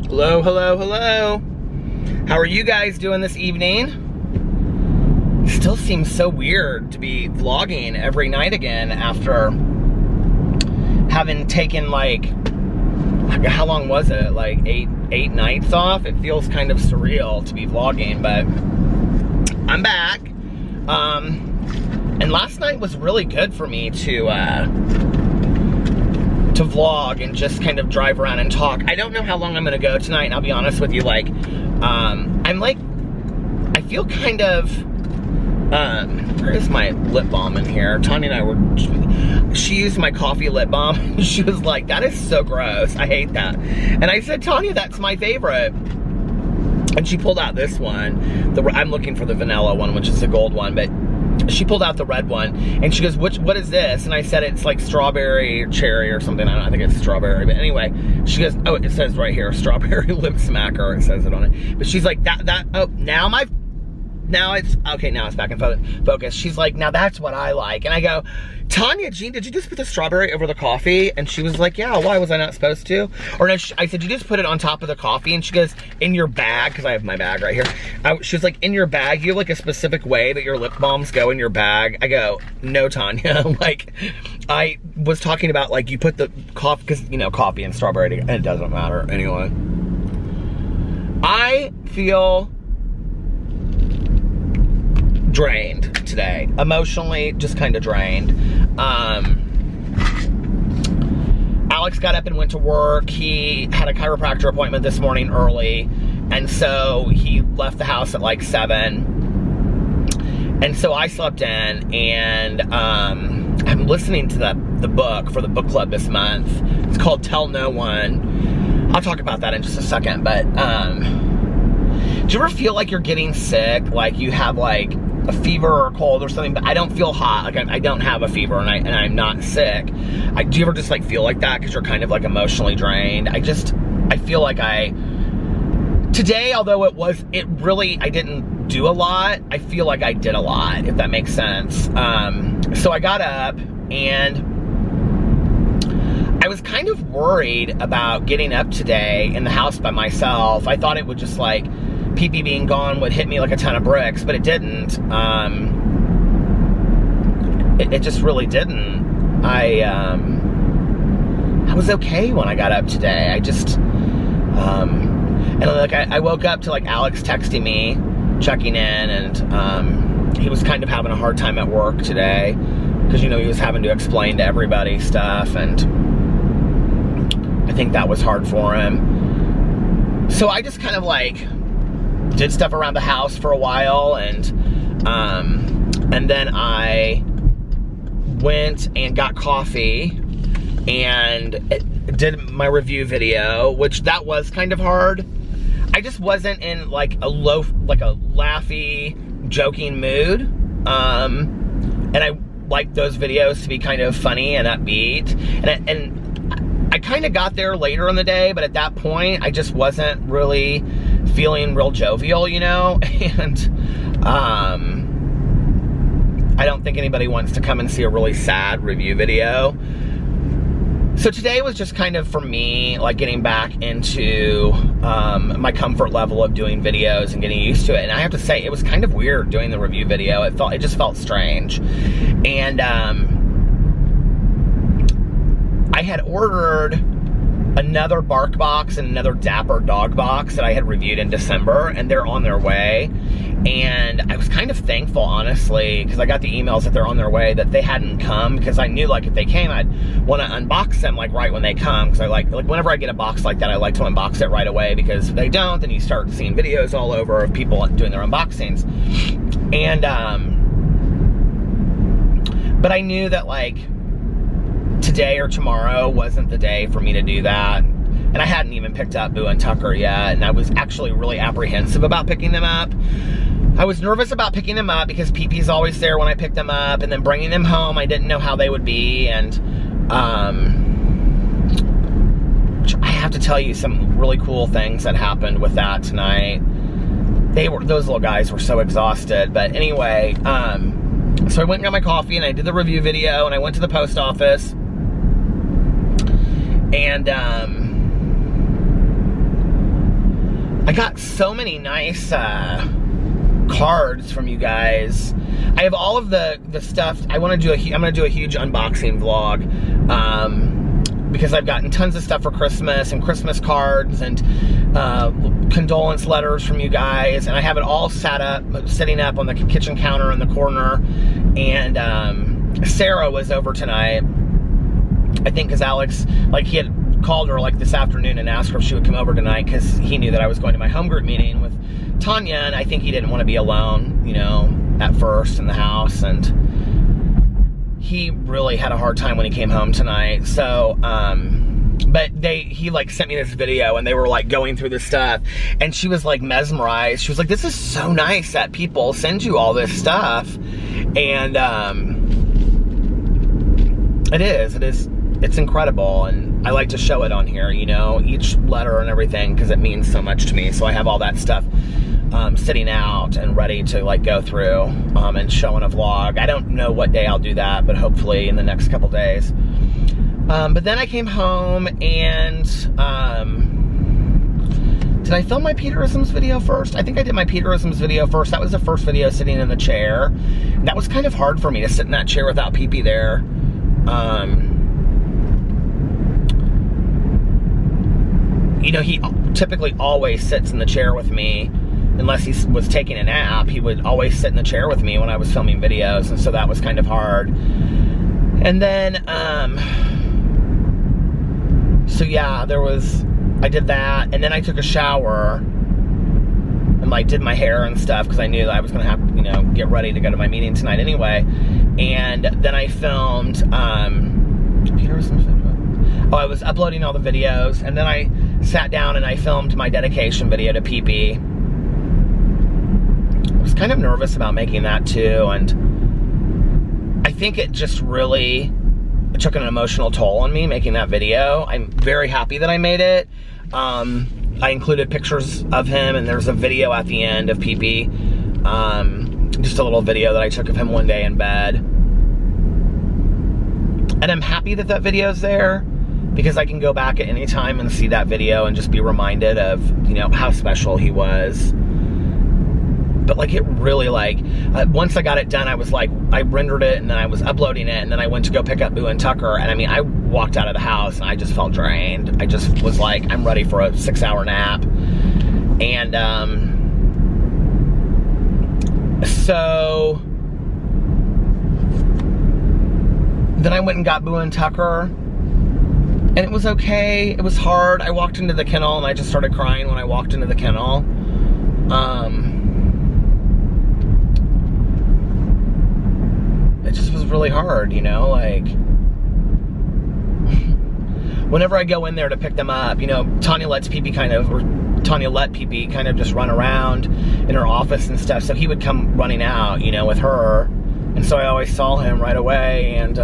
Hello, hello, hello. How are you guys doing this evening? Still seems so weird to be vlogging every night again after having taken like, how long was it? Like eight nights off? It feels kind of surreal to be vlogging, but I'm back. And last night was really good for me to vlog and just kind of drive around and talk. I don't know how long I'm gonna go tonight, and I'll be honest with you, like, I feel kind of, where is my lip balm in here? Tanya and I she used my coffee lip balm. She was like, that is so gross, I hate that. And I said, Tanya, that's my favorite. And she pulled out this one. I'm looking for the vanilla one, which is the gold one, but she pulled out the red one, and she goes, what is this? And I said, it's like strawberry or cherry or something. I think it's strawberry, but anyway, she goes, oh, it says right here, strawberry lip smacker, it says it on it. But she's like, now it's back in focus. She's like, now that's what I like. And I go, Tanya, Jean, did you just put the strawberry over the coffee? And she was like, yeah, why was I not supposed to? Or no, I said, you just put it on top of the coffee? And she goes, in your bag, because I have my bag right here. She was like, in your bag, you have like a specific way that your lip balms go in your bag? I go, no, Tanya. Like, I was talking about, like, you put the coffee, because, you know, coffee and strawberry, and it doesn't matter anyway. I feel drained today, emotionally just kind of drained. Alex got up and went to work. He had a chiropractor appointment this morning early, and so he left the house at like 7, and so I slept in, and I'm listening to the book for the book club this month. It's called Tell No One. I'll talk about that in just a second, but do you ever feel like you're getting sick, like you have like a fever or a cold or something, but I don't feel hot, like I don't have a fever, and I'm not sick? Do you ever just like feel like that because you're kind of like emotionally drained? I feel like today, although I didn't do a lot, I feel like I did a lot, if that makes sense. So I got up, and I was kind of worried about getting up today in the house by myself. I thought it would just like, Pee-Pee being gone would hit me like a ton of bricks, but it didn't. It just really didn't. I was okay when I got up today. I just, and like I woke up to like Alex texting me, checking in, and he was kind of having a hard time at work today, because, you know, he was having to explain to everybody stuff, and I think that was hard for him. So I just kind of like did stuff around the house for a while, and then I went and got coffee and did my review video, which that was kind of hard. I just wasn't in like a laughy, joking mood, and I like those videos to be kind of funny and upbeat, and I kind of got there later in the day, but at that point I just wasn't really feeling real jovial, you know, and I don't think anybody wants to come and see a really sad review video. So today was just kind of, for me, like getting back into my comfort level of doing videos and getting used to it. And I have to say, it was kind of weird doing the review video. It just felt strange. And I had ordered another bark box and another Dapper dog box that I had reviewed in December, and they're on their way. And I was kind of thankful, honestly, because I got the emails that they're on their way, that they hadn't come, because I knew like if they came, I'd want to unbox them like right when they come, because I like whenever I get a box like that, I like to unbox it right away, because if they don't, then you start seeing videos all over of people doing their unboxings. And but I knew that like today or tomorrow wasn't the day for me to do that. And I hadn't even picked up Boo and Tucker yet, and I was actually really apprehensive about picking them up. I was nervous about picking them up because Pee-Pee's always there when I pick them up, and then bringing them home, I didn't know how they would be. And I have to tell you some really cool things that happened with that tonight. Those little guys were so exhausted. But anyway, so I went and got my coffee, and I did the review video, and I went to the post office, and I got so many nice cards from you guys. I have all of the stuff. I'm gonna do a huge unboxing vlog, because I've gotten tons of stuff for Christmas, and Christmas cards, and condolence letters from you guys, and I have it all sitting up on the kitchen counter in the corner. And Sarah was over tonight, I think, because Alex, like, he had called her like this afternoon and asked her if she would come over tonight, because he knew that I was going to my home group meeting with Tanya, and I think he didn't want to be alone, you know, at first in the house, and he really had a hard time when he came home tonight. So but he like sent me this video, and they were like going through this stuff, and she was like mesmerized. She was like, this is so nice that people send you all this stuff. And it's incredible, and I like to show it on here, you know, each letter and everything, because it means so much to me. So I have all that stuff sitting out and ready to like go through and show in a vlog. I don't know what day I'll do that, but hopefully in the next couple days. But then I came home, and did I film my Peterisms video first? I think I did my Peterisms video first. That was the first video sitting in the chair. That was kind of hard for me to sit in that chair without Pee-Pee there. You know, he typically always sits in the chair with me. Unless he was taking a nap, he would always sit in the chair with me when I was filming videos, and so that was kind of hard. And then, so yeah, I did that, and then I took a shower and like did my hair and stuff, because I knew that I was gonna have, you know, get ready to go to my meeting tonight anyway. And then I filmed, I was uploading all the videos, and then I sat down and I filmed my dedication video to Pee-Pee. I was kind of nervous about making that too, and I think it just really took an emotional toll on me making that video. I'm very happy that I made it. I included pictures of him, and there's a video at the end of Pee-Pee. Just a little video that I took of him one day in bed. And I'm happy that that video's there, because I can go back at any time and see that video and just be reminded of, you know, how special he was. But like, it really, like, once I got it done, I was like, I rendered it, and then I was uploading it, and then I went to go pick up Boo and Tucker, and I mean, I walked out of the house and I just felt drained. I just was like, I'm ready for a 6-hour nap. And so then I went and got Boo and Tucker, and it was okay. It was hard. I walked into the kennel, and I just started crying when I walked into the kennel. It just was really hard, you know, like, whenever I go in there to pick them up, you know, Tanya let Pee-Pee kind of just run around in her office and stuff, so he would come running out, you know, with her, and so I always saw him right away, and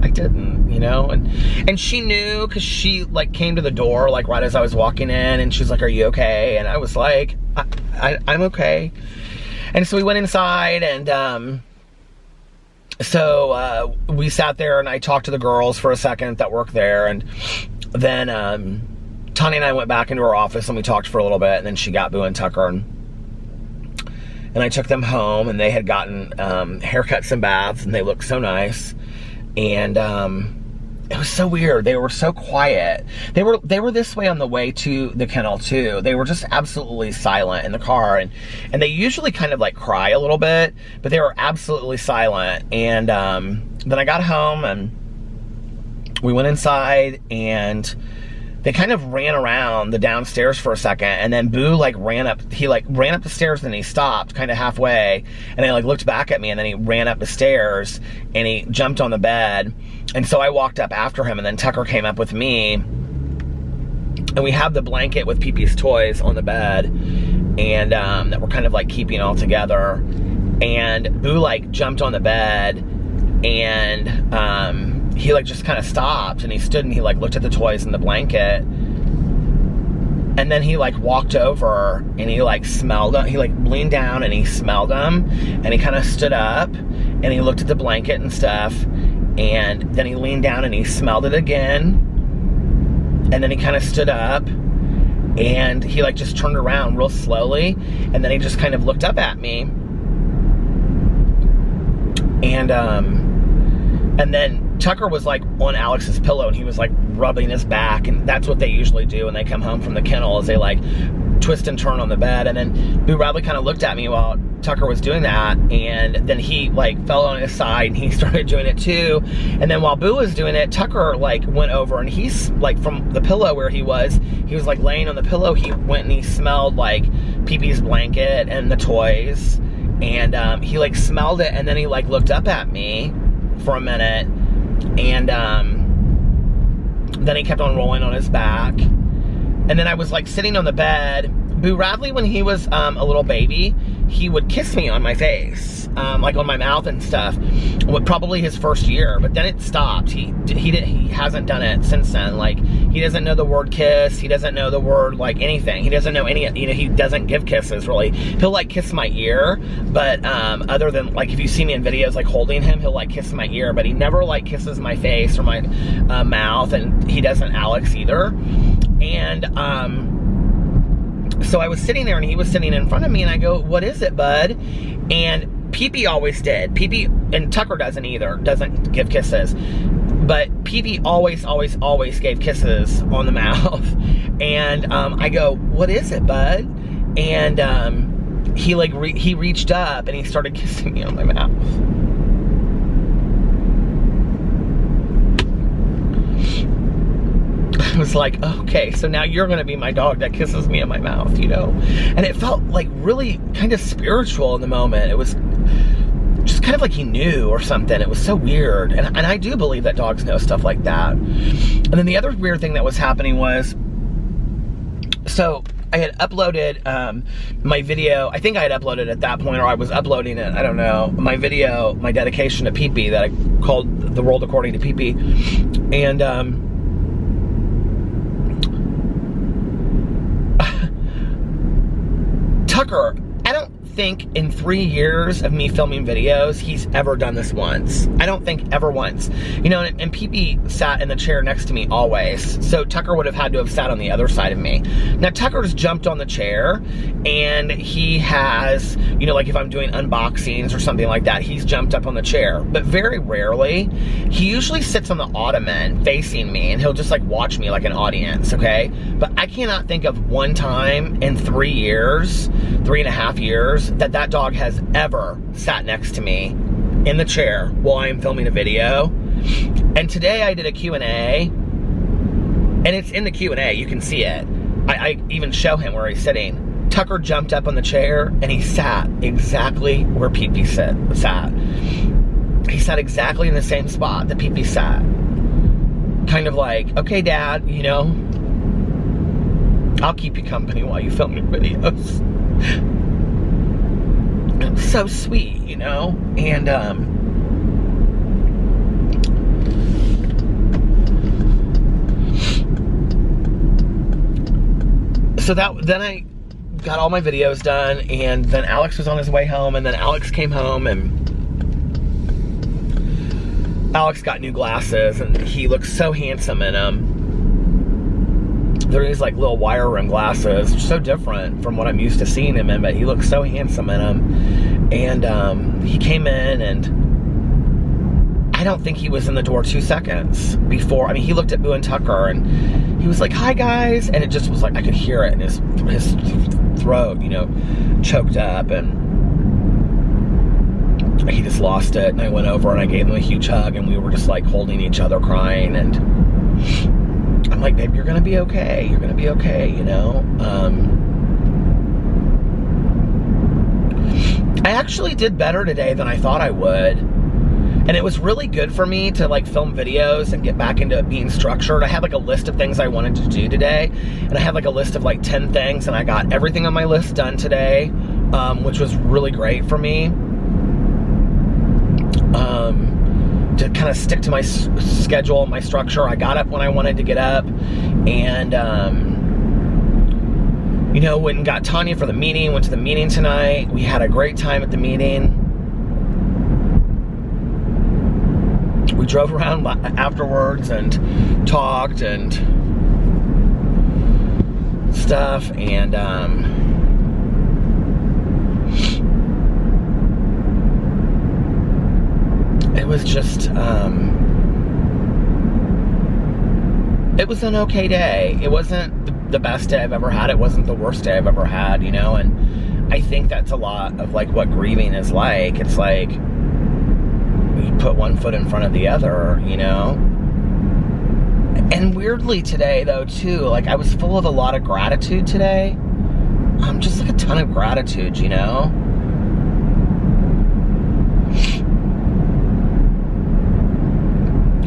I didn't, you know, and she knew, because she, like, came to the door, like, right as I was walking in, and she's like, are you okay? And I was like, I'm okay. And so we went inside, and so we sat there, and I talked to the girls for a second that work there, and then Tanya and I went back into her office, and we talked for a little bit, and then she got Boo and Tucker, and I took them home, and they had gotten haircuts and baths, and they looked so nice. And it was so weird. They were so quiet. They were this way on the way to the kennel too. They were just absolutely silent in the car, and they usually kind of like cry a little bit, but they were absolutely silent. And then I got home, and we went inside, and they kind of ran around the downstairs for a second, and then Boo like ran up the stairs, and then he stopped kind of halfway, and he like looked back at me, and then he ran up the stairs, and he jumped on the bed. And so I walked up after him, and then Tucker came up with me, and we had the blanket with Pee-Pee's toys on the bed, and that we're kind of like keeping all together. And Boo like jumped on the bed, and he like just kind of stopped, and he stood, and he like looked at the toys and the blanket, and then he like walked over, and he like smelled them. He like leaned down, and he smelled them, and he kind of stood up, and he looked at the blanket and stuff. And then he leaned down, and he smelled it again, and then he kind of stood up, And he like just turned around real slowly, and then he just kind of looked up at me. And then Tucker was like on Alex's pillow, and he was like rubbing his back, and that's what they usually do when they come home from the kennel, is they like twist and turn on the bed. And then Boo Radley kind of looked at me while Tucker was doing that, and then he like fell on his side and he started doing it too. And then while Boo was doing it, Tucker like went over, and he's like, from the pillow where he was like laying on the pillow, he went and he smelled like Pee-Pee's blanket and the toys, and he like smelled it, and then he like looked up at me for a minute, and then he kept on rolling on his back. And then I was like sitting on the bed. Boo Radley, when he was a little baby, he would kiss me on my face, like on my mouth and stuff. Probably his first year, but then it stopped. He hasn't done it since then. Like, he doesn't know the word kiss. He doesn't know the word like anything. He doesn't know any. You know, he doesn't give kisses really. He'll like kiss my ear, but other than like if you see me in videos like holding him, he'll like kiss my ear, but he never like kisses my face or my mouth, and he doesn't Alex either. And so I was sitting there, and he was sitting in front of me, and I go, "What is it, bud?" And Pee-Pee always did. Pee-Pee, and Tucker doesn't either, doesn't give kisses. But Pee-Pee always gave kisses on the mouth. And I go, "What is it, bud?" And he like he reached up and he started kissing me on my mouth. I was like, okay, so now you're gonna be my dog that kisses me in my mouth, you know? And it felt like really kind of spiritual in the moment. It was just kind of like he knew or something. It was so weird. And I do believe that dogs know stuff like that. And then the other weird thing that was happening was, so I had uploaded my video. I think I had uploaded at that point, or I was uploading it, I don't know, my video, my dedication to Pee-Pee that I called The World According to Pee-Pee. And Tucker, I don't think in 3 years of me filming videos, he's ever done this once. I don't think ever once. You know, and Pee-Pee sat in the chair next to me always. So Tucker would have had to have sat on the other side of me. Now Tucker's jumped on the chair, and he has, you know, like if I'm doing unboxings or something like that, he's jumped up on the chair. But very rarely. He usually sits on the ottoman facing me, and he'll just like watch me like an audience, okay? But I cannot think of one time in 3 years, 3.5 years, that dog has ever sat next to me in the chair while I'm filming a video. And today I did a Q&A, and it's in the Q&A, you can see it. I even show him where he's sitting. Tucker jumped up on the chair, and he sat exactly where Pee-Pee sat. He sat exactly in the same spot that Pee-Pee sat. Kind of like, okay, Dad, you know, I'll keep you company while you film your videos. So sweet, you know? And so then I got all my videos done, and then Alex was on his way home, and then Alex came home, and Alex got new glasses, and he looks so handsome in them. They're these like little wire rim glasses, so different from what I'm used to seeing him in, but he looks so handsome in them. And he came in, and I don't think he was in the door 2 seconds before. I mean, he looked at Boo and Tucker, and he was like, "Hi guys," and it just was like, I could hear it in his throat, you know, choked up, and he just lost it. And I went over and I gave him a huge hug, and we were just like holding each other, crying, and I'm like, "Babe, you're gonna be okay. You're gonna be okay," you know? I actually did better today than I thought I would. And it was really good for me to like film videos and get back into being structured. I had like a list of things I wanted to do today. And I had like a list of like 10 things, and I got everything on my list done today, which was really great for me. To kind of stick to my schedule, my structure. I got up when I wanted to get up, and you know, went and got Tanya for the meeting, went to the meeting tonight. We had a great time at the meeting. We drove around afterwards and talked and stuff, and it was just, it was an okay day. It wasn't the best day I've ever had. It wasn't the worst day I've ever had, you know, and I think that's a lot of like what grieving is like. It's like you put one foot in front of the other, you know. And weirdly today though too, like I was full of a lot of gratitude today. Just like a ton of gratitude, you know.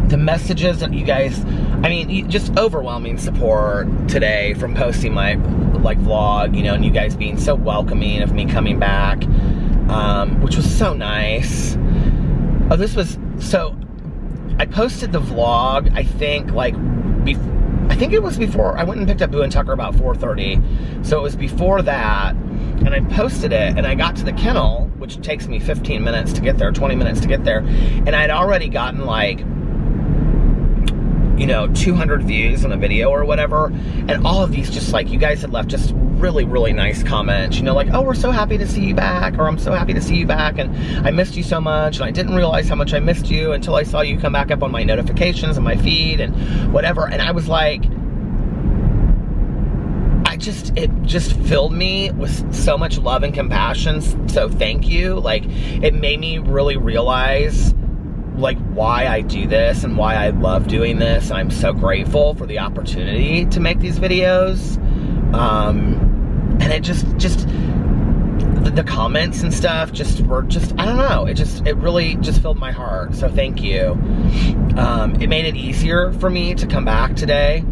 The messages that you guys, I mean, just overwhelming support today from posting my like vlog, you know, and you guys being so welcoming of me coming back, which was so nice. Oh, this was, so I posted the vlog, I think like, I think it was before, I went and picked up Boo and Tucker about 4:30, so it was before that, and I posted it, and I got to the kennel, which takes me 15 minutes to get there, 20 minutes to get there, and I'd already gotten like, you know, 200 views on the video or whatever, and all of these just like, you guys had left just really, really nice comments, you know, like, oh, we're so happy to see you back, or I'm so happy to see you back, and I missed you so much, and I didn't realize how much I missed you until I saw you come back up on my notifications and my feed and whatever, and I was like, it just filled me with so much love and compassion, so thank you. Like, it made me really realize like why I do this and why I love doing this, and I'm so grateful for the opportunity to make these videos. And it just the comments and stuff were just, I don't know, it really just filled my heart, so thank you. It made it easier for me to come back today.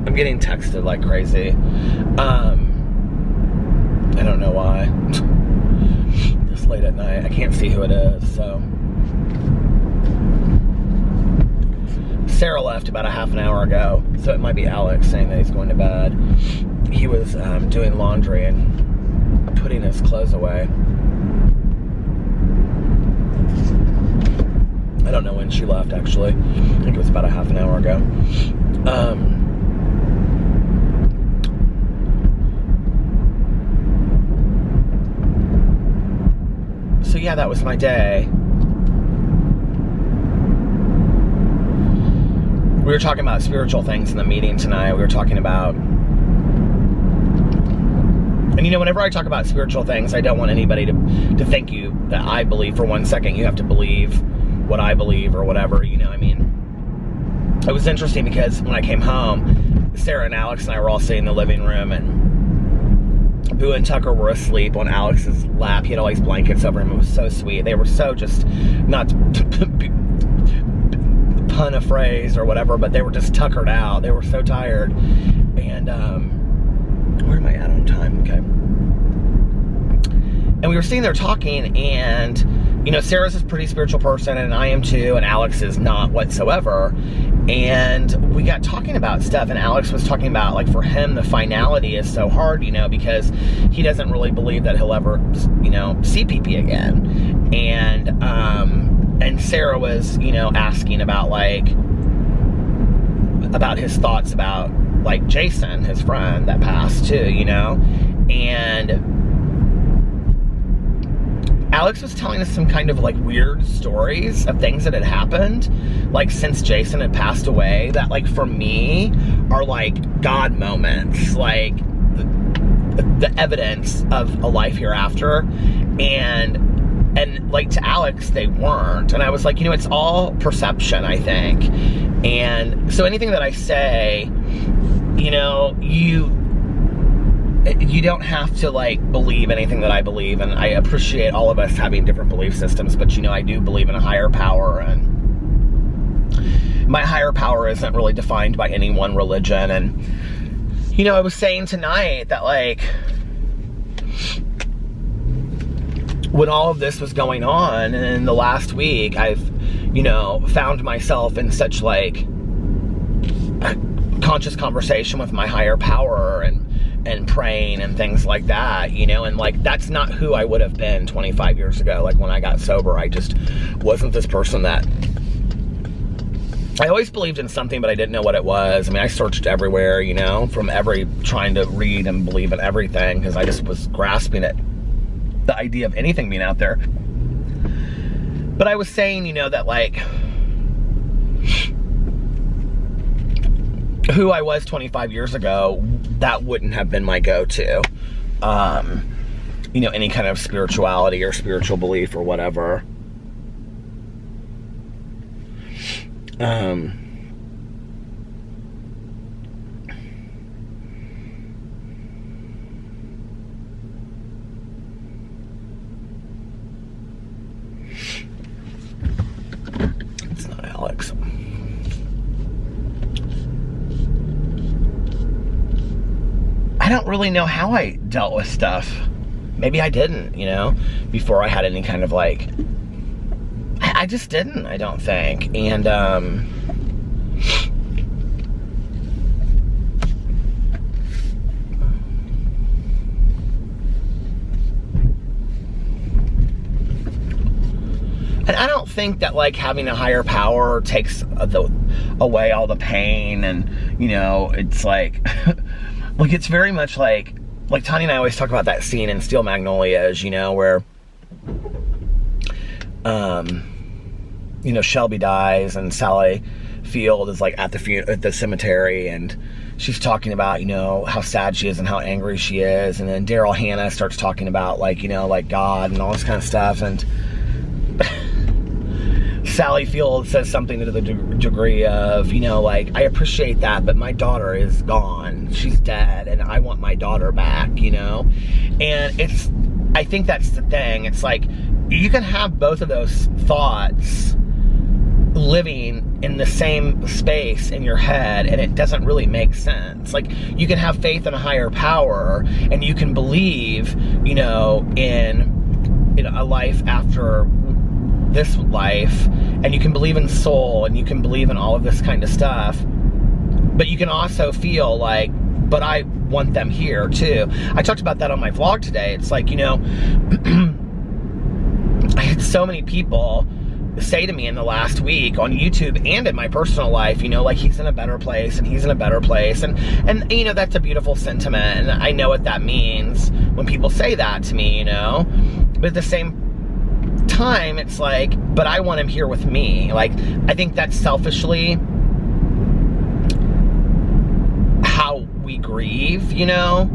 I'm getting texted like crazy. I don't know why. It's late at night. I can't see who it is, so. Sarah left about a half an hour ago, so it might be Alex saying that he's going to bed. He was doing laundry and putting his clothes away. I don't know when she left, actually. I think it was about a half an hour ago. So yeah, that was my day. We were talking about spiritual things in the meeting tonight. We were talking about, and you know, whenever I talk about spiritual things, I don't want anybody to think that I believe for 1 second you have to believe what I believe or whatever, you know what I mean? It was interesting because when I came home, Sarah and Alex and I were all sitting in the living room, and Boo and Tucker were asleep on Alex's lap. He had all these blankets over him. It was so sweet. They were so just, not to pun a phrase or whatever, but they were just tuckered out. They were so tired. And, where am I at on time? Okay. And we were sitting there talking, and, you know, Sarah's a pretty spiritual person, and I am too, and Alex is not whatsoever. And we got talking about stuff, and Alex was talking about, like, for him, the finality is so hard, you know, because he doesn't really believe that he'll ever, you know, see PP again. And Sarah was, you know, asking about, like, about his thoughts about, like, Jason, his friend that passed too, you know, and Alex was telling us some kind of like weird stories of things that had happened, like since Jason had passed away, that like for me are like God moments, like the evidence of a life hereafter, and like to Alex they weren't, and I was like, you know, it's all perception, I think. And so anything that I say, you know, you don't have to like believe anything that I believe, and I appreciate all of us having different belief systems, but you know, I do believe in a higher power, and my higher power isn't really defined by any one religion. And you know, I was saying tonight that like when all of this was going on, and in the last week I've, you know, found myself in such like a conscious conversation with my higher power, and praying and things like that, you know, and like that's not who I would have been 25 years ago. Like when I got sober, I just wasn't this person that I always believed in something, but I didn't know what it was. I mean, I searched everywhere, you know, trying to read and believe in everything, because I just was grasping at the idea of anything being out there. But I was saying, you know, that like, who I was 25 years ago, that wouldn't have been my go-to. You know, any kind of spirituality or spiritual belief or whatever. It's not Alex. I don't really know how I dealt with stuff. Maybe I didn't, you know, before I had any kind of like, I just didn't, I don't think. And, I don't think that like having a higher power takes away all the pain, and, you know, it's like, like it's very much like Tanya and I always talk about that scene in Steel Magnolias, you know, where, you know, Shelby dies and Sally Field is like at the cemetery, and she's talking about, you know, how sad she is and how angry she is, and then Daryl Hannah starts talking about like, you know, like God and all this kind of stuff, and Sally Field says something to the degree of, you know, like, I appreciate that, but my daughter is gone. She's dead, and I want my daughter back, you know? And I think that's the thing. It's like, you can have both of those thoughts living in the same space in your head, and it doesn't really make sense. Like, you can have faith in a higher power, and you can believe, you know, in a life after this life, and you can believe in soul, and you can believe in all of this kind of stuff, but you can also feel like, but I want them here too. I talked about that on my vlog today. It's like, you know, I had so many people say to me in the last week on YouTube and in my personal life, you know, like, he's in a better place, and he's in a better place, and you know, that's a beautiful sentiment, and I know what that means when people say that to me, you know, but at the same time, it's like, but I want him here with me. Like, I think that's selfishly how we grieve, you know?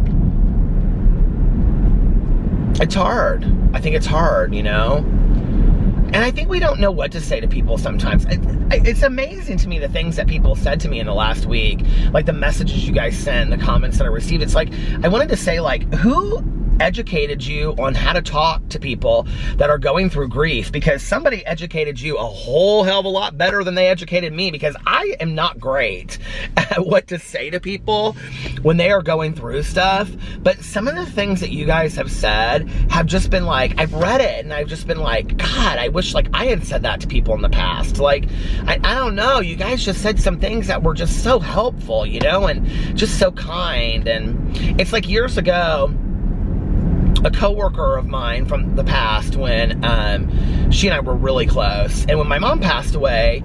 It's hard. I think it's hard, you know? And I think we don't know what to say to people sometimes. It's amazing to me the things that people said to me in the last week, like the messages you guys sent, the comments that I received. It's like, I wanted to say, like, who educated you on how to talk to people that are going through grief? Because somebody educated you a whole hell of a lot better than they educated me, because I am not great at what to say to people when they are going through stuff. But some of the things that you guys have said have just been like, I've read it and I've just been like, God, I wish like I had said that to people in the past. Like, I don't know, you guys just said some things that were just so helpful, you know, and just so kind. And it's like years ago, a coworker of mine from the past, when she and I were really close, and when my mom passed away,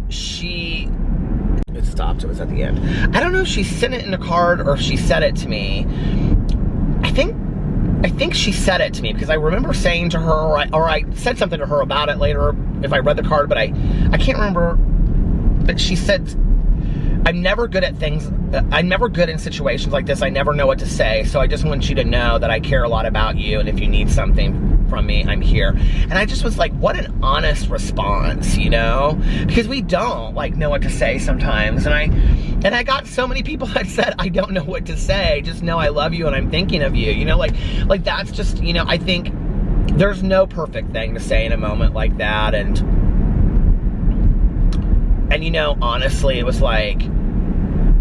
it stopped, it was at the end. I don't know if she sent it in a card or if she said it to me. I think she said it to me, because I remember saying to her, or I said something to her about it later if I read the card, but I can't remember. But she said, I'm never good at things, I'm never good in situations like this. I never know what to say, so I just want you to know that I care a lot about you, and if you need something from me, I'm here. And I just was like, what an honest response, you know? Because we don't like know what to say sometimes, and I got so many people that said, I don't know what to say, just know I love you and I'm thinking of you, you know, like that's just, you know, I think there's no perfect thing to say in a moment like that. And you know, honestly, it was like,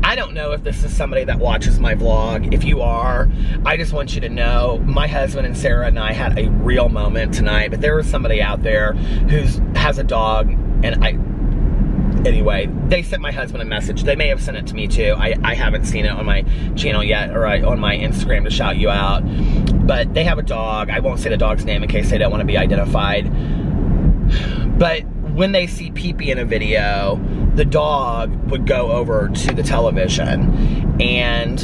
I don't know if this is somebody that watches my vlog. If you are, I just want you to know, my husband and Sarah and I had a real moment tonight, but there was somebody out there who has a dog, and anyway, they sent my husband a message. They may have sent it to me too. I haven't seen it on my channel yet, or on my Instagram to shout you out, but they have a dog. I won't say the dog's name in case they don't want to be identified, but when they see Pee-Pee in a video, the dog would go over to the television, and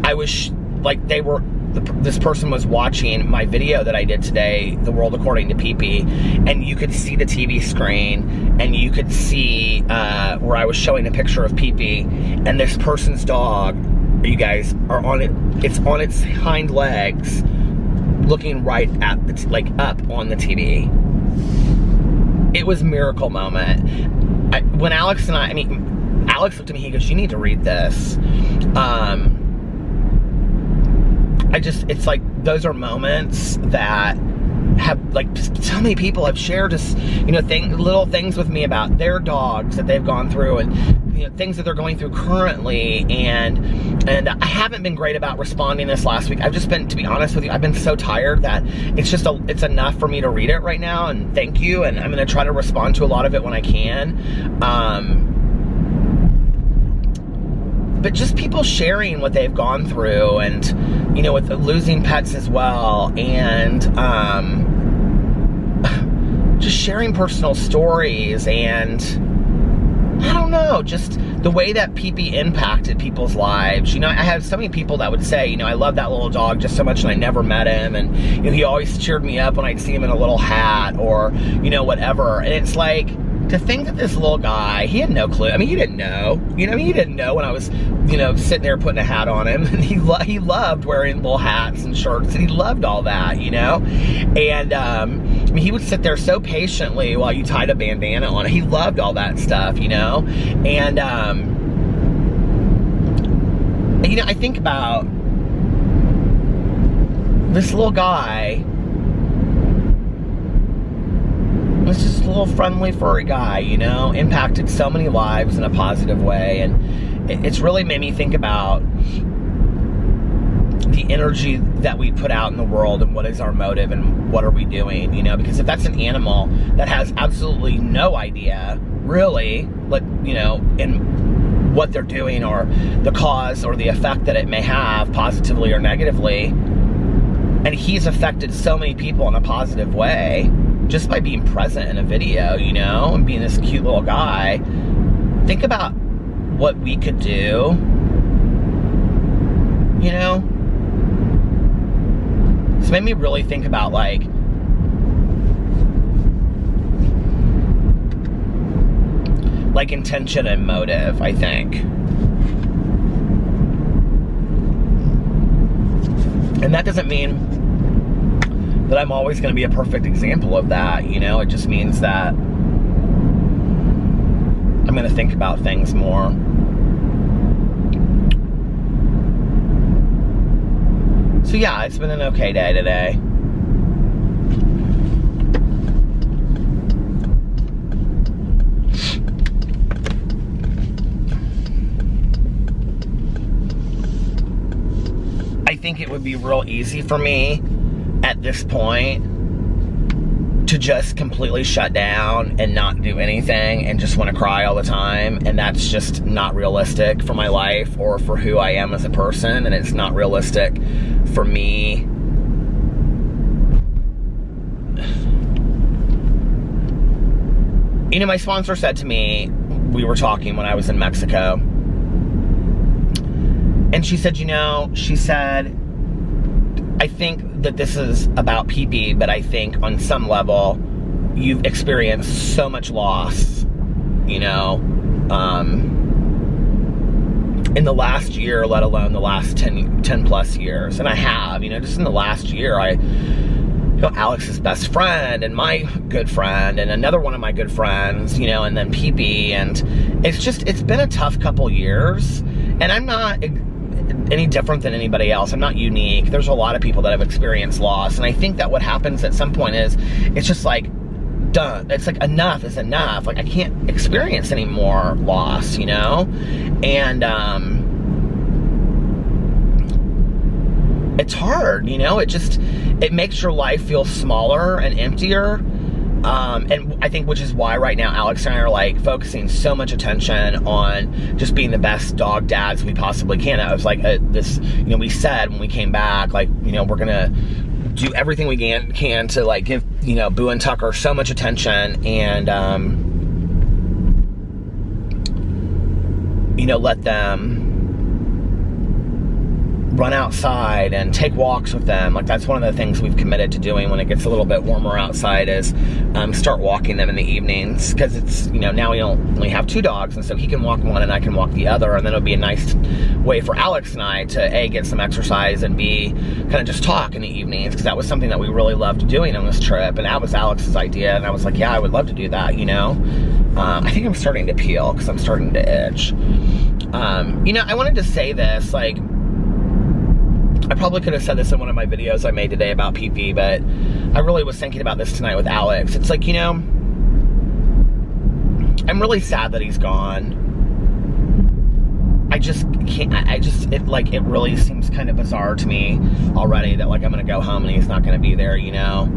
I was like, this person was watching my video that I did today, The World According to Pee-Pee, and you could see the TV screen, and you could see where I was showing a picture of Pee-Pee, and this person's dog, you guys, are on it. It's on its hind legs, looking right at the like up on the TV. It was a miracle moment. When Alex looked at me, he goes, "You need to read this." It's like, those are moments that have, like, so many people have shared just, you know, little things with me about their dogs that they've gone through, and, you know, things that they're going through currently, and I haven't been great about responding this last week. I've just been, to be honest with you, I've been so tired that it's enough for me to read it right now, and thank you, and I'm going to try to respond to a lot of it when I can. But just people sharing what they've gone through, and, you know, with losing pets as well, and just sharing personal stories, and I don't know, just the way that Pee-Pee impacted people's lives. You know, I have so many people that would say, you know, I love that little dog just so much, and I never met him, and, you know, he always cheered me up when I'd see him in a little hat, or, you know, whatever. And it's like, to think that this little guy, he had no clue. I mean, he didn't know. You know, he didn't know when I was, you know, sitting there putting a hat on him. And he loved wearing little hats and shirts, and he loved all that, you know. And I mean, he would sit there so patiently while you tied a bandana on it. He loved all that stuff, you know. And you know, I think about this little guy. Was just a little friendly, furry guy, you know, impacted so many lives in a positive way, and it's really made me think about the energy that we put out in the world, and what is our motive, and what are we doing, you know, because if that's an animal that has absolutely no idea, really, you know, in what they're doing, or the cause, or the effect that it may have, positively or negatively, and he's affected so many people in a positive way, just by being present in a video, you know, and being this cute little guy. Think about what we could do, you know? It's made me really think about, like, intention and motive, I think. And that doesn't mean that I'm always going to be a perfect example of that, you know? It just means that I'm going to think about things more. So yeah, it's been an okay day today. I think it would be real easy for me at this point to just completely shut down and not do anything and just want to cry all the time, and that's just not realistic for my life or for who I am as a person, and it's not realistic for me. You know, my sponsor said to me, we were talking when I was in Mexico, and she said, you know, she said, I think that this is about Pee-Pee, but I think on some level you've experienced so much loss, you know, in the last year, let alone the last 10 plus years. And I have, you know, just in the last year, you know, Alex's best friend, and my good friend, and another one of my good friends, you know, and then Pee-Pee, and it's been a tough couple years, and I'm not any different than anybody else. I'm not unique. There's a lot of people that have experienced loss, and I think that what happens at some point is, it's just like, done. It's like, enough is enough. Like, I can't experience any more loss, you know? And, it's hard, you know? It makes your life feel smaller and emptier. And I think, which is why right now Alex and I are like focusing so much attention on just being the best dog dads we possibly can. It was like this, you know, we said when we came back, like, you know, we're gonna do everything we can to like give, you know, Boo and Tucker so much attention, and you know, let them run outside and take walks with them. Like, that's one of the things we've committed to doing when it gets a little bit warmer outside, is start walking them in the evenings, because it's, you know, now we only have 2 dogs, and so he can walk one and I can walk the other, and then it'll be a nice way for Alex and I to A, get some exercise, and B, kind of just talk in the evenings, because that was something that we really loved doing on this trip, and that was Alex's idea, and I was like, yeah, I would love to do that, you know. I think I'm starting to peel because I'm starting to itch. You know, I wanted to say this, like, I probably could have said this in one of my videos I made today about PP, but I really was thinking about this tonight with Alex. It's like, you know, I'm really sad that he's gone. I just can't, it really seems kind of bizarre to me already that, like, I'm gonna go home and he's not gonna be there, you know?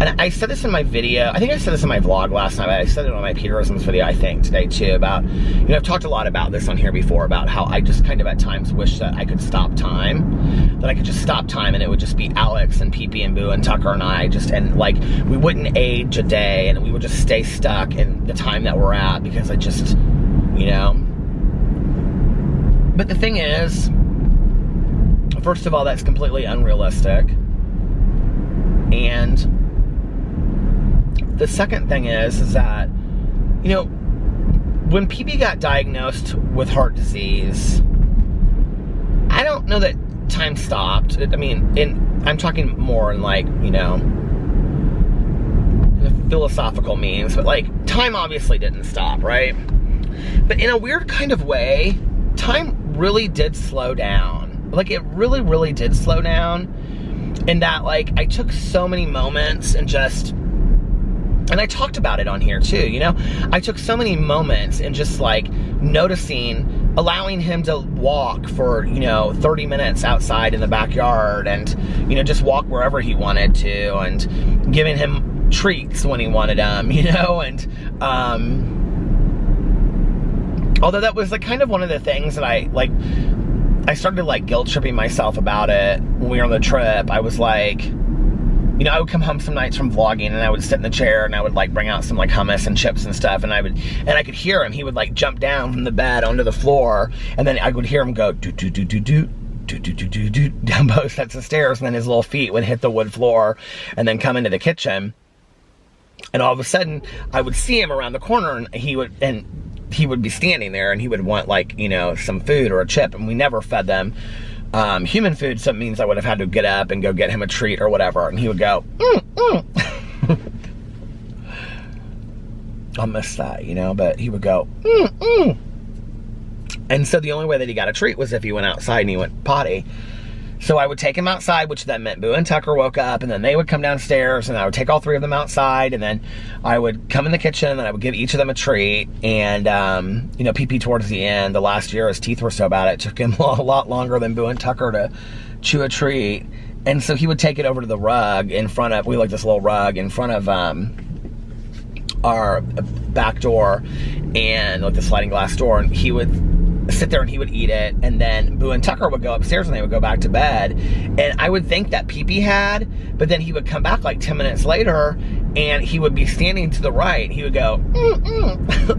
And I said this in my video, I think I said this in my vlog last night, but I said it on my Peterisms video, I think, today too, about, you know, I've talked a lot about this on here before, about how I just kind of at times wish that I could stop time, that I could just stop time and it would just be Alex and PP and Boo and Tucker and I, just, and like, we wouldn't age a day, and we would just stay stuck in the time that we're at, because I just, you know. But the thing is, first of all, that's completely unrealistic, and the second thing is that, you know, when PP got diagnosed with heart disease, I don't know that time stopped. I mean, I'm talking more in, like, you know, philosophical means, but like, time obviously didn't stop, right? But in a weird kind of way, time really did slow down. Like, it really, really did slow down. In that, like, I took so many moments and just, and I talked about it on here too, you know? I took so many moments and just, like, noticing, allowing him to walk for, you know, 30 minutes outside in the backyard, and, you know, just walk wherever he wanted to, and giving him treats when he wanted them, you know? And, although that was, like, kind of one of the things that I started, like, guilt tripping myself about it when we were on the trip. I was like, you know, I would come home some nights from vlogging, and I would sit in the chair, and I would, like, bring out some, like, hummus and chips and stuff, and I could hear him. He would, like, jump down from the bed onto the floor, and then I would hear him go do do do do do do do do do do down both sets of stairs, and then his little feet would hit the wood floor, and then come into the kitchen, and all of a sudden I would see him around the corner, and he would be standing there, and he would want, like, you know, some food or a chip, and we never fed them human food, so it means I would have had to get up and go get him a treat or whatever, and he would go, I'll miss that, you know, but he would go, And so the only way that he got a treat was if he went outside and he went potty. So I would take him outside, which then meant Boo and Tucker woke up, and then they would come downstairs, and I would take all 3 of them outside, and then I would come in the kitchen, and I would give each of them a treat. And, you know, PP towards the end, the last year, his teeth were so bad, it took him a lot longer than Boo and Tucker to chew a treat. And so he would take it over to the rug in front of, we like this little rug in front of our back door, and like the sliding glass door, and he would sit there and he would eat it, and then Boo and Tucker would go upstairs and they would go back to bed, and I would think that PP had, but then he would come back like 10 minutes later, and he would be standing to the right. He would go,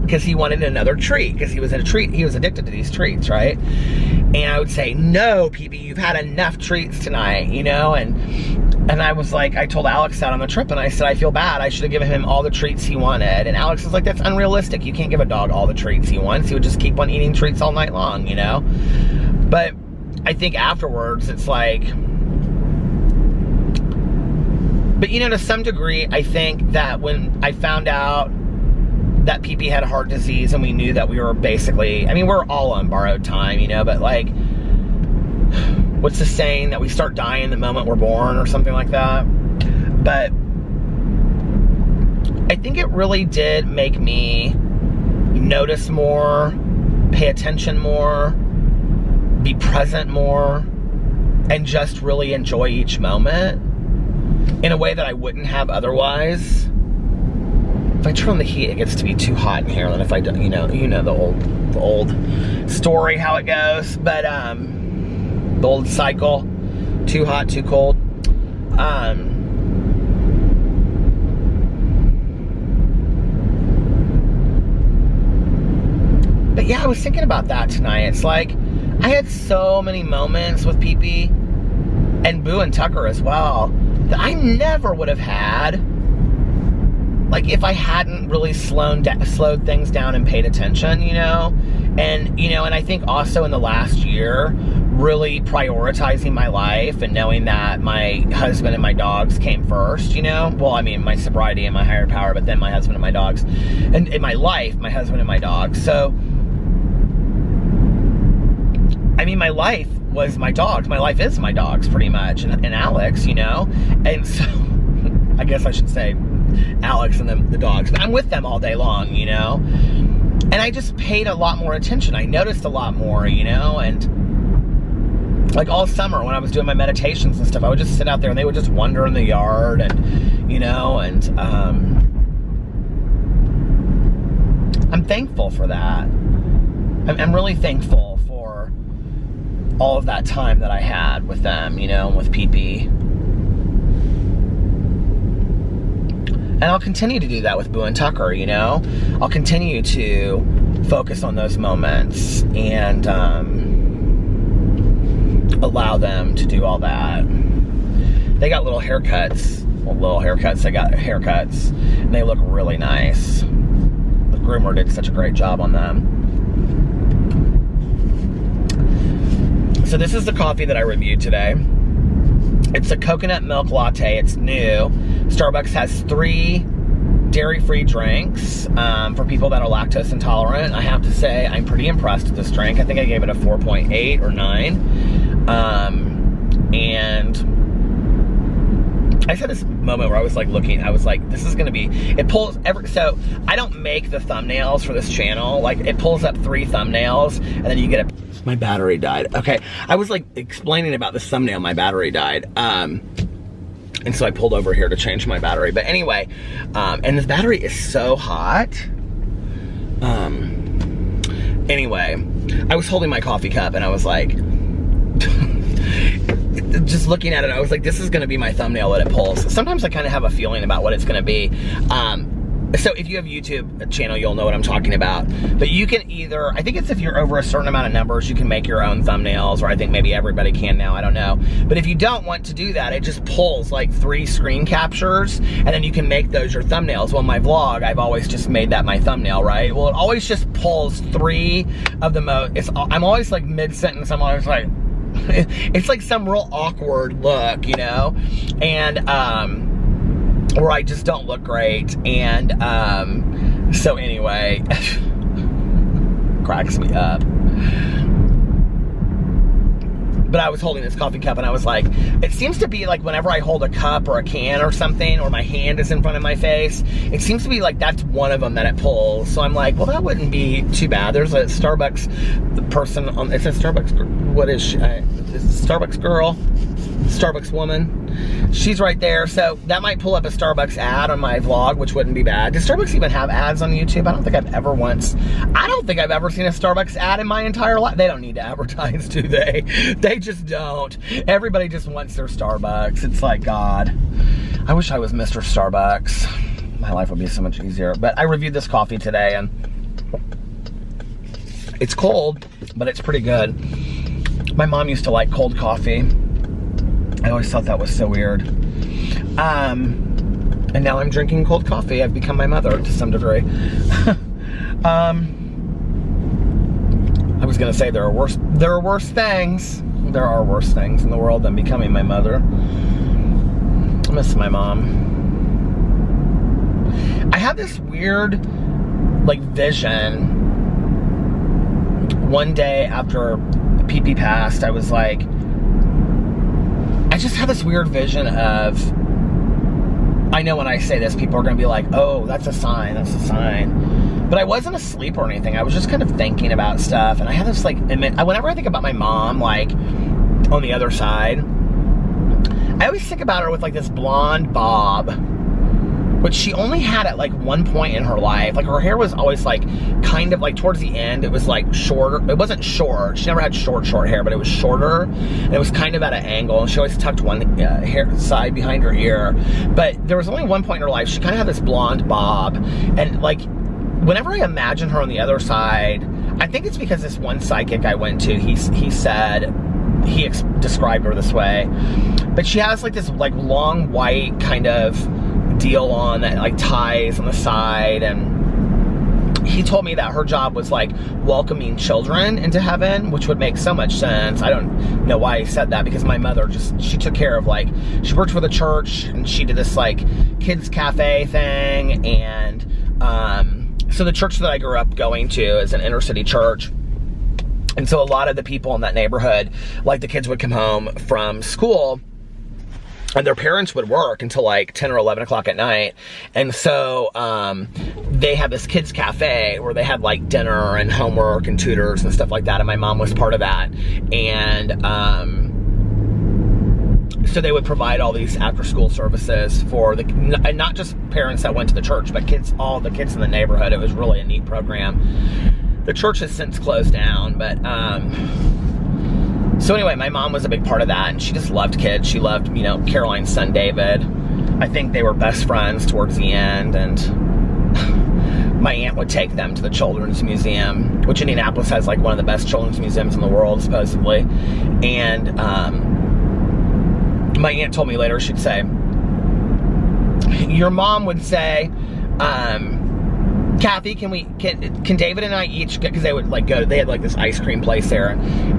because he wanted another treat, because he was addicted to these treats, right? And I would say, no, PP, you've had enough treats tonight, you know? And I was like, I told Alex that on the trip, and I said, I feel bad. I should have given him all the treats he wanted. And Alex was like, that's unrealistic. You can't give a dog all the treats he wants. He would just keep on eating treats all night long, you know? But I think afterwards, it's like, but you know, to some degree, I think that when I found out that PP had heart disease, and we knew that we were basically, I mean, we're all on borrowed time, you know, but like, what's the saying, that we start dying the moment we're born or something like that? But I think it really did make me notice more, pay attention more, be present more, and just really enjoy each moment in a way that I wouldn't have otherwise. If I turn on the heat, it gets to be too hot in here, and if I don't, you know the old story, how it goes. But the old cycle, too hot, too cold. But yeah, I was thinking about that tonight. It's like, I had so many moments with Pee-Pee and Boo and Tucker as well that I never would have had, like, if I hadn't really slowed things down and paid attention, you know? And, you know, and I think also in the last year, really prioritizing my life and knowing that my husband and my dogs came first, you know? Well, I mean, my sobriety and my higher power, but then my husband and my dogs. And in my life, my husband and my dogs. So, I mean, my life was my dogs. My life is my dogs, pretty much, and Alex, you know? And so, I guess I should say Alex and the dogs. But I'm with them all day long, you know? And I just paid a lot more attention. I noticed a lot more, you know? And like all summer when I was doing my meditations and stuff, I would just sit out there and they would just wander in the yard and, you know, and I'm thankful for that. I'm really thankful for all of that time that I had with them, you know, with Pee-Pee. And I'll continue to do that with Boo and Tucker, you know? I'll continue to focus on those moments and allow them to do all that. They got little haircuts. Well, little haircuts. They got haircuts. And they look really nice. The groomer did such a great job on them. So this is the coffee that I reviewed today. It's a coconut milk latte. It's new. Starbucks has 3 dairy-free drinks for people that are lactose intolerant. I have to say, I'm pretty impressed with this drink. I think I gave it a 4.8 or 9. And I just had this moment where I was like looking, I was like, this is gonna be, it pulls so I don't make the thumbnails for this channel. Like, it pulls up 3 thumbnails and then you get a, my battery died. Okay, I was like explaining about this thumbnail, my battery died. And so I pulled over here to change my battery. But anyway, and this battery is so hot. Anyway, I was holding my coffee cup and I was like, just looking at it, I was like, this is gonna be my thumbnail that it pulls. Sometimes I kind of have a feeling about what it's gonna be. So if you have a YouTube channel, you'll know what I'm talking about. But you can either, I think it's if you're over a certain amount of numbers, you can make your own thumbnails, or I think maybe everybody can now, I don't know. But if you don't want to do that, it just pulls like 3 screen captures, and then you can make those your thumbnails. Well, my vlog, I've always just made that my thumbnail, right? Well, it always just pulls 3 of the most, I'm always like mid-sentence, I'm always like, it's like some real awkward look, you know? And, where I just don't look great, and so anyway, cracks me up. But I was holding this coffee cup and I was like, it seems to be like whenever I hold a cup or a can or something, or my hand is in front of my face, it seems to be like that's one of them that it pulls. So I'm like, well, that wouldn't be too bad. There's a Starbucks person on, it says Starbucks, what is she? Starbucks girl, Starbucks woman. She's right there, so that might pull up a Starbucks ad on my vlog, which wouldn't be bad. Does Starbucks even have ads on YouTube? I don't think I've ever seen a Starbucks ad in my entire life. They don't need to advertise, do they? They just don't. Everybody just wants their Starbucks. It's like, God, I wish I was Mr. Starbucks. My life would be so much easier. But I reviewed this coffee today, and it's cold, but it's pretty good. My mom used to like cold coffee. I always thought that was so weird. And now I'm drinking cold coffee. I've become my mother to some degree. I was gonna say there are worse things. There are worse things in the world than becoming my mother. I miss my mom. I had this weird, like, vision. One day after Pee-Pee passed, I was like, I just had this weird vision of, I know when I say this, people are gonna be like, oh, that's a sign, that's a sign. But I wasn't asleep or anything. I was just kind of thinking about stuff. And I had this like, whenever I think about my mom, like on the other side, I always think about her with like this blonde bob, which she only had at like one point in her life. Like her hair was always like kind of like towards the end, it was like shorter. It wasn't short. She never had short hair, but it was shorter. And it was kind of at an angle. And she always tucked one hair side behind her ear. But there was only one point in her life, she kind of had this blonde bob. And like, whenever I imagine her on the other side, I think it's because this one psychic I went to, he said, he described her this way, but she has like this like long white kind of deal on that like ties on the side, and he told me that her job was like welcoming children into heaven, which would make so much sense. I don't know why he said that, because my mother she took care of, like, she worked for the church and she did this like kids cafe thing, and so the church that I grew up going to is an inner city church. And so a lot of the people in that neighborhood, like the kids would come home from school and their parents would work until like 10 or 11 o'clock at night. And so they had this kids cafe where they had like dinner and homework and tutors and stuff like that. And my mom was part of that. And so they would provide all these after school services for and not just parents that went to the church, but kids, all the kids in the neighborhood. It was really a neat program. The church has since closed down, but so anyway, my mom was a big part of that, and she just loved kids. She loved, you know, Caroline's son, David. I think they were best friends towards the end, and my aunt would take them to the Children's Museum, which Indianapolis has like one of the best children's museums in the world, supposedly. And my aunt told me later, she'd say, your mom would say, Kathy, can David and I each get, because they would like they had like this ice cream place there,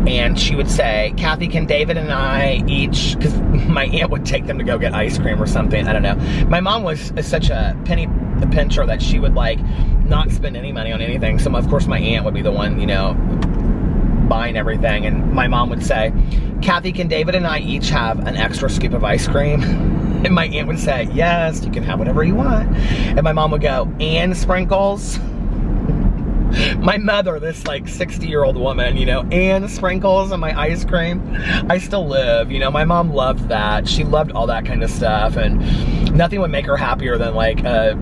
and she would say, Kathy, can David and I each, because my aunt would take them to go get ice cream or something, I don't know. My mom was such a penny pincher that she would like not spend any money on anything, so of course my aunt would be the one, you know, buying everything. And my mom would say, Kathy, can David and I each have an extra scoop of ice cream? And my aunt would say, yes, you can have whatever you want. And my mom would go, and sprinkles? My mother, this like 60-year-old woman, you know, and sprinkles on my ice cream? I still live, you know, my mom loved that. She loved all that kind of stuff, and nothing would make her happier than like a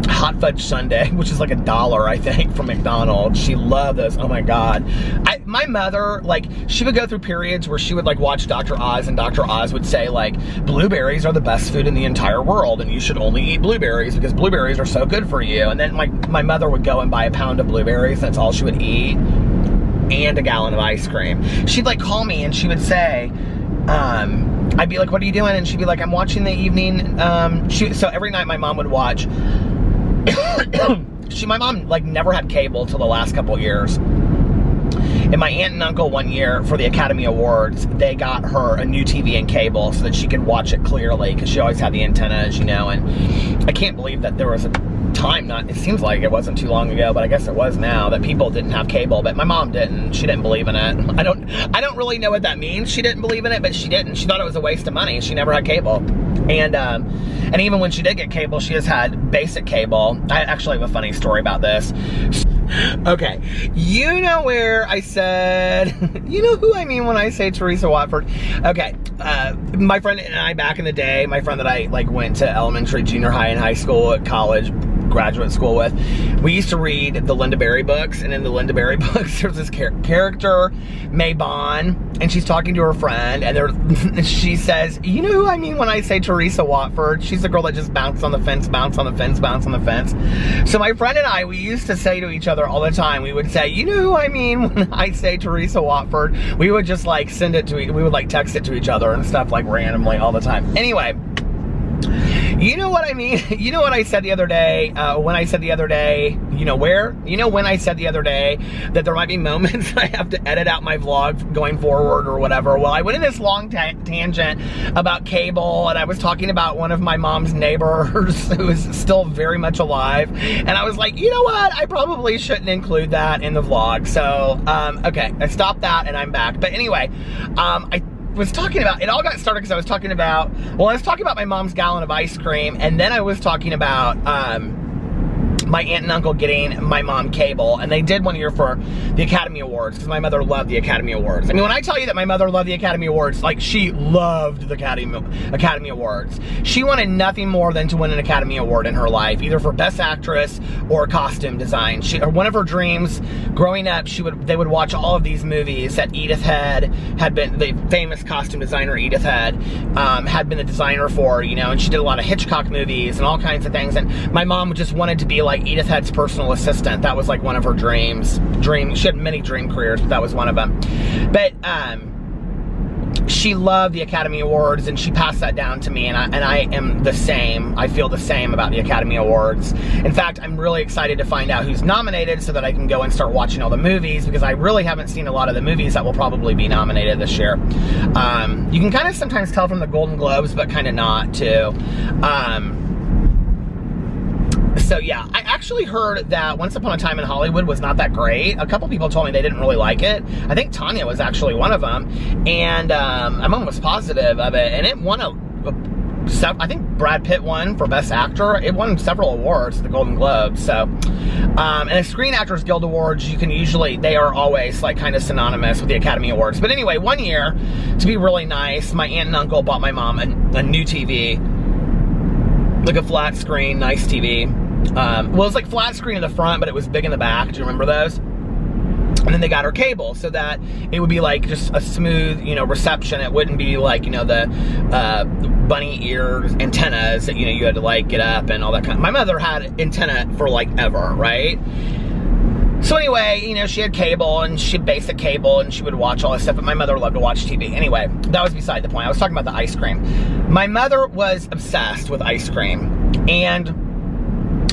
hot fudge sundae, which is like $1, I think, from McDonald's. She loved those. Oh my God. My mother, like, she would go through periods where she would like watch Dr. Oz, and Dr. Oz would say like, blueberries are the best food in the entire world, and you should only eat blueberries because blueberries are so good for you. And then my mother would go and buy a pound of blueberries. That's all she would eat, and a gallon of ice cream. She'd like call me and she would say, I'd be like, what are you doing? And she'd be like, I'm watching the evening. So every night my mom would watch. My mom like never had cable till the last couple of years. And my aunt and uncle one year for the Academy Awards, they got her a new TV and cable so that she could watch it clearly, because she always had the antennas, you know. And I can't believe that there was a time, it seems like it wasn't too long ago, but I guess it was now, that people didn't have cable. But my mom didn't. She didn't believe in it. I don't really know what that means. She didn't believe in it, but she didn't. She thought it was a waste of money. She never had cable. And even when she did get cable, she has had basic cable. I actually have a funny story about this. Okay, you know where I said, you know who I mean when I say Teresa Watford. Okay, my friend and I back in the day, my friend that I like went to elementary, junior high, and high school, college, graduate school with, we used to read the Linda Berry books, and in the Linda Berry books, there's this character, Monn, and she's talking to her friend, and she says, you know who I mean when I say Teresa Watford? She's the girl that just bounced on the fence, bounce on the fence, bounce on the fence. So my friend and I, we used to say to each other all the time, we would say, you know who I mean when I say Teresa Watford? We would just like send it to, we would like text it to each other and stuff like randomly all the time. Anyway, you know what I mean? You know what I said the other day, when I said the other day, you know where? You know when I said the other day that there might be moments I have to edit out my vlog going forward or whatever. Well, I went in this long tangent about cable, and I was talking about one of my mom's neighbors who is still very much alive. And I was like, you know what? I probably shouldn't include that in the vlog. So, okay, I stopped that and I'm back. But anyway, I was talking about, it all got started because I was talking about, well, I was talking about my mom's gallon of ice cream, and then I was talking about my aunt and uncle getting my mom cable, and they did one year for the Academy Awards, because my mother loved the Academy Awards. I mean, when I tell you that my mother loved the Academy Awards, like, she loved the Academy Awards. She wanted nothing more than to win an Academy Award in her life, either for Best Actress or Costume Design. One of her dreams growing up, they would watch all of these movies that Edith Head had been, the famous costume designer Edith Head, had been the designer for, you know, and she did a lot of Hitchcock movies and all kinds of things, and my mom just wanted to be like like Edith Head's personal assistant. That was like one of her dreams. She had many dream careers, but that was one of them. But she loved the Academy Awards, and she passed that down to me, and I am the same. I feel the same about the Academy Awards. In fact, I'm really excited to find out who's nominated so that I can go and start watching all the movies, because I really haven't seen a lot of the movies that will probably be nominated this year. You can kind of sometimes tell from the Golden Globes, but kind of not, too. So yeah, I actually heard that Once Upon a Time in Hollywood was not that great. A couple people told me they didn't really like it. I think Tanya was actually one of them, and I'm almost positive of it. And it won I think Brad Pitt won for Best Actor. It won several awards at the Golden Globes. So, and the Screen Actors Guild Awards, they are always like kind of synonymous with the Academy Awards. But anyway, one year, to be really nice, my aunt and uncle bought my mom a new TV, like a flat screen, nice TV. Well, it was like flat screen in the front, but it was big in the back. Do you remember those? And then they got her cable so that it would be like just a smooth, reception. It wouldn't be like, the bunny ear antennas that, you had to like get up and all that kind of. My mother had antenna for like ever, right? So anyway, she had cable, and she had basic cable, and she would watch all this stuff, but my mother loved to watch TV. Anyway, that was beside the point. I was talking about the ice cream. My mother was obsessed with ice cream, and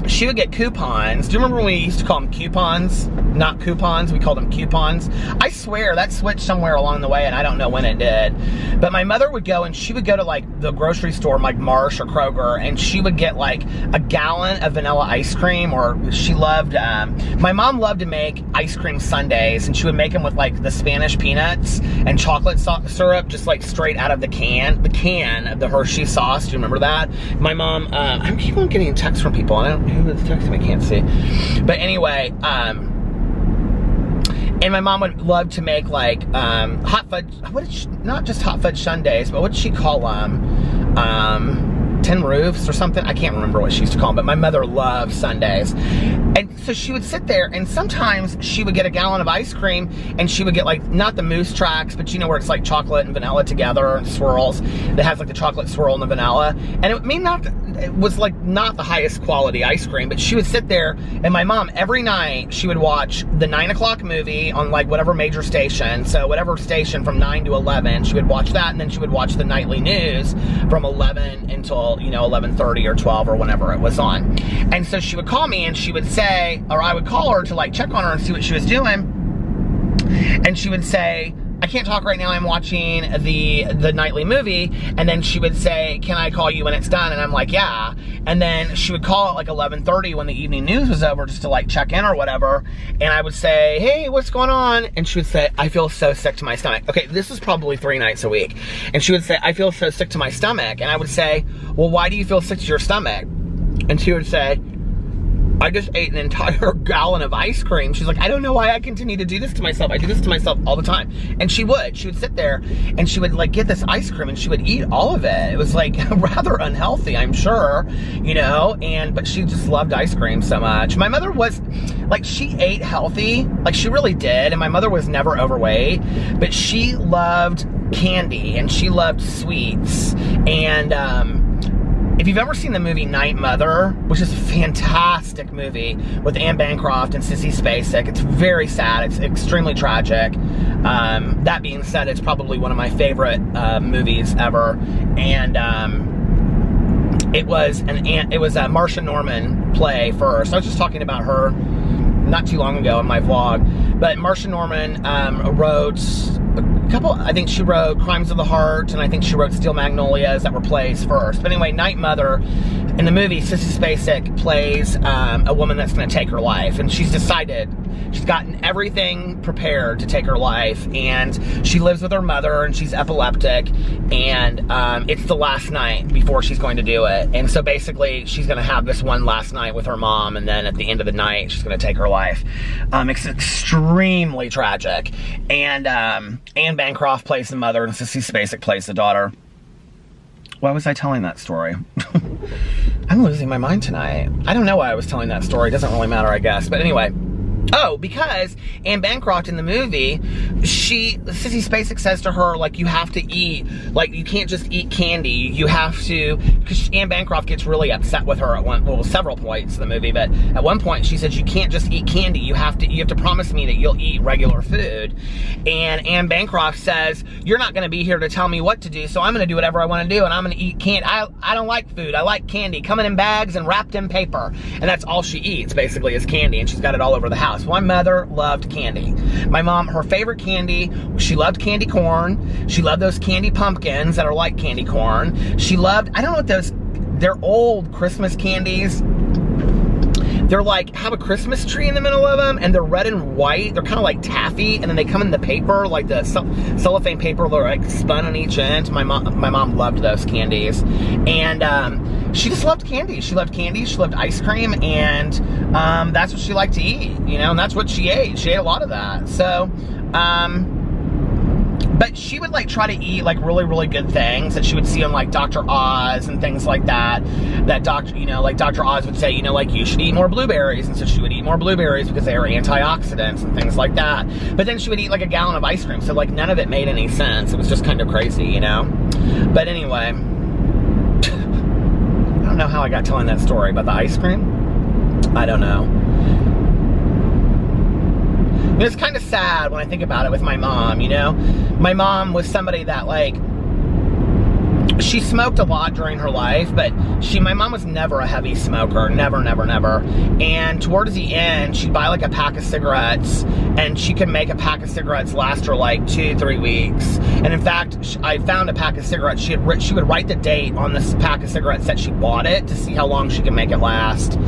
she would get coupons. Do you remember when we used to call them coupons? Not coupons, we called them coupons. I swear that switched somewhere along the way, and I don't know when it did. But my mother would go, and she would go to like the grocery store, like Marsh or Kroger, and she would get like a gallon of vanilla ice cream, or she loved, my mom loved to make ice cream sundaes, and she would make them with like the Spanish peanuts and chocolate syrup, just like straight out of the can of the Hershey sauce. Do you remember that? My mom, I keep on getting texts from people. I don't know who that's texting me, I can't see. But anyway, and my mom would love to make like hot fudge, not just hot fudge sundaes, but what did she call them? Tin Roofs or something. I can't remember what she used to call them, but my mother loved sundaes. And so she would sit there, and sometimes she would get a gallon of ice cream, and she would get like, not the mousse tracks, but where it's like chocolate and vanilla together and swirls, that has like the chocolate swirl and the vanilla. And it was like not the highest quality ice cream, but she would sit there, and my mom, every night, she would watch the 9 o'clock movie on like whatever major station. So whatever station from 9 to 11, she would watch that, and then she would watch the nightly news from 11 until 11:30 or 12 or whenever it was on. And so she would call me, and she would say, or I would call her to like check on her and see what she was doing. And she would say, I can't talk right now, I'm watching the nightly movie. And then she would say, can I call you when it's done? And I'm like, yeah. And then she would call at like 11:30 when the evening news was over, just to like check in or whatever. And I would say, hey, what's going on? And she would say, I feel so sick to my stomach. Okay, this is probably 3 nights a week. And she would say, I feel so sick to my stomach. And I would say, well, why do you feel sick to your stomach? And she would say, I just ate an entire gallon of ice cream. She's like, I don't know why I continue to do this to myself. I do this to myself all the time. And she would sit there, and she would like get this ice cream, and she would eat all of it. It was like rather unhealthy, I'm sure, but she just loved ice cream so much. My mother was like, she ate healthy, like she really did. And my mother was never overweight, but she loved candy, and she loved sweets. And, if you've ever seen the movie Night Mother, which is a fantastic movie with Anne Bancroft and Sissy Spacek, it's very sad. It's extremely tragic. That being said, it's probably one of my favorite movies ever. And it was a Marcia Norman play first. I was just talking about her not too long ago in my vlog. But Marcia Norman wrote a couple, I think she wrote Crimes of the Heart, and I think she wrote Steel Magnolias that were plays first. But anyway, Night Mother, in the movie, Sissy Spacek plays a woman that's going to take her life, and she's decided, she's gotten everything prepared to take her life, and she lives with her mother, and she's epileptic, and it's the last night before she's going to do it. And so basically, she's going to have this one last night with her mom, and then at the end of the night, she's going to take her life. It's extremely tragic. And Anne Bancroft plays the mother, and Sissy Spacek plays the daughter. Why was I telling that story? I'm losing my mind tonight. I don't know why I was telling that story. It doesn't really matter, I guess. But anyway, Oh, because Anne Bancroft in the movie, Sissy Spacek says to her, like, you have to eat, like, you can't just eat candy. You have to, because Anne Bancroft gets really upset with her at several points in the movie, but at one point she says, you can't just eat candy. You have to promise me that you'll eat regular food. And Anne Bancroft says, you're not going to be here to tell me what to do, so I'm going to do whatever I want to do, and I'm going to eat candy. I don't like food. I like candy. Coming in bags and wrapped in paper. And that's all she eats, basically, is candy, and she's got it all over the house. My mother loved candy. My mom, her favorite candy, she loved candy corn. She loved those candy pumpkins that are like candy corn. She loved, I don't know what those, they're old Christmas candies. They're like, have a Christmas tree in the middle of them, and they're red and white. They're kind of like taffy, and then they come in the paper, like the cellophane paper, they're like spun on each end. My mom loved those candies. And she just loved candy. She loved candy, she loved ice cream, and that's what she liked to eat, you know, and that's what she ate. She ate a lot of that. So, but she would like try to eat like really, really good things that she would see on like Dr. Oz and things like that. That like Dr. Oz would say, you know, like you should eat more blueberries. And so she would eat more blueberries because they were antioxidants and things like that. But then she would eat like a gallon of ice cream. So like none of it made any sense. It was just kind of crazy, you know? But anyway, I don't know how I got telling that story about the ice cream. I don't know. It's kind of sad when I think about it with my mom, you know? My mom was somebody that, like, she smoked a lot during her life, but my mom was never a heavy smoker. Never, never, never. And towards the end, she'd buy, like, a pack of cigarettes, and she could make a pack of cigarettes last her, like, 2-3 weeks. And in fact, I found a pack of cigarettes. She would write the date on this pack of cigarettes that she bought it to see how long she could make it last.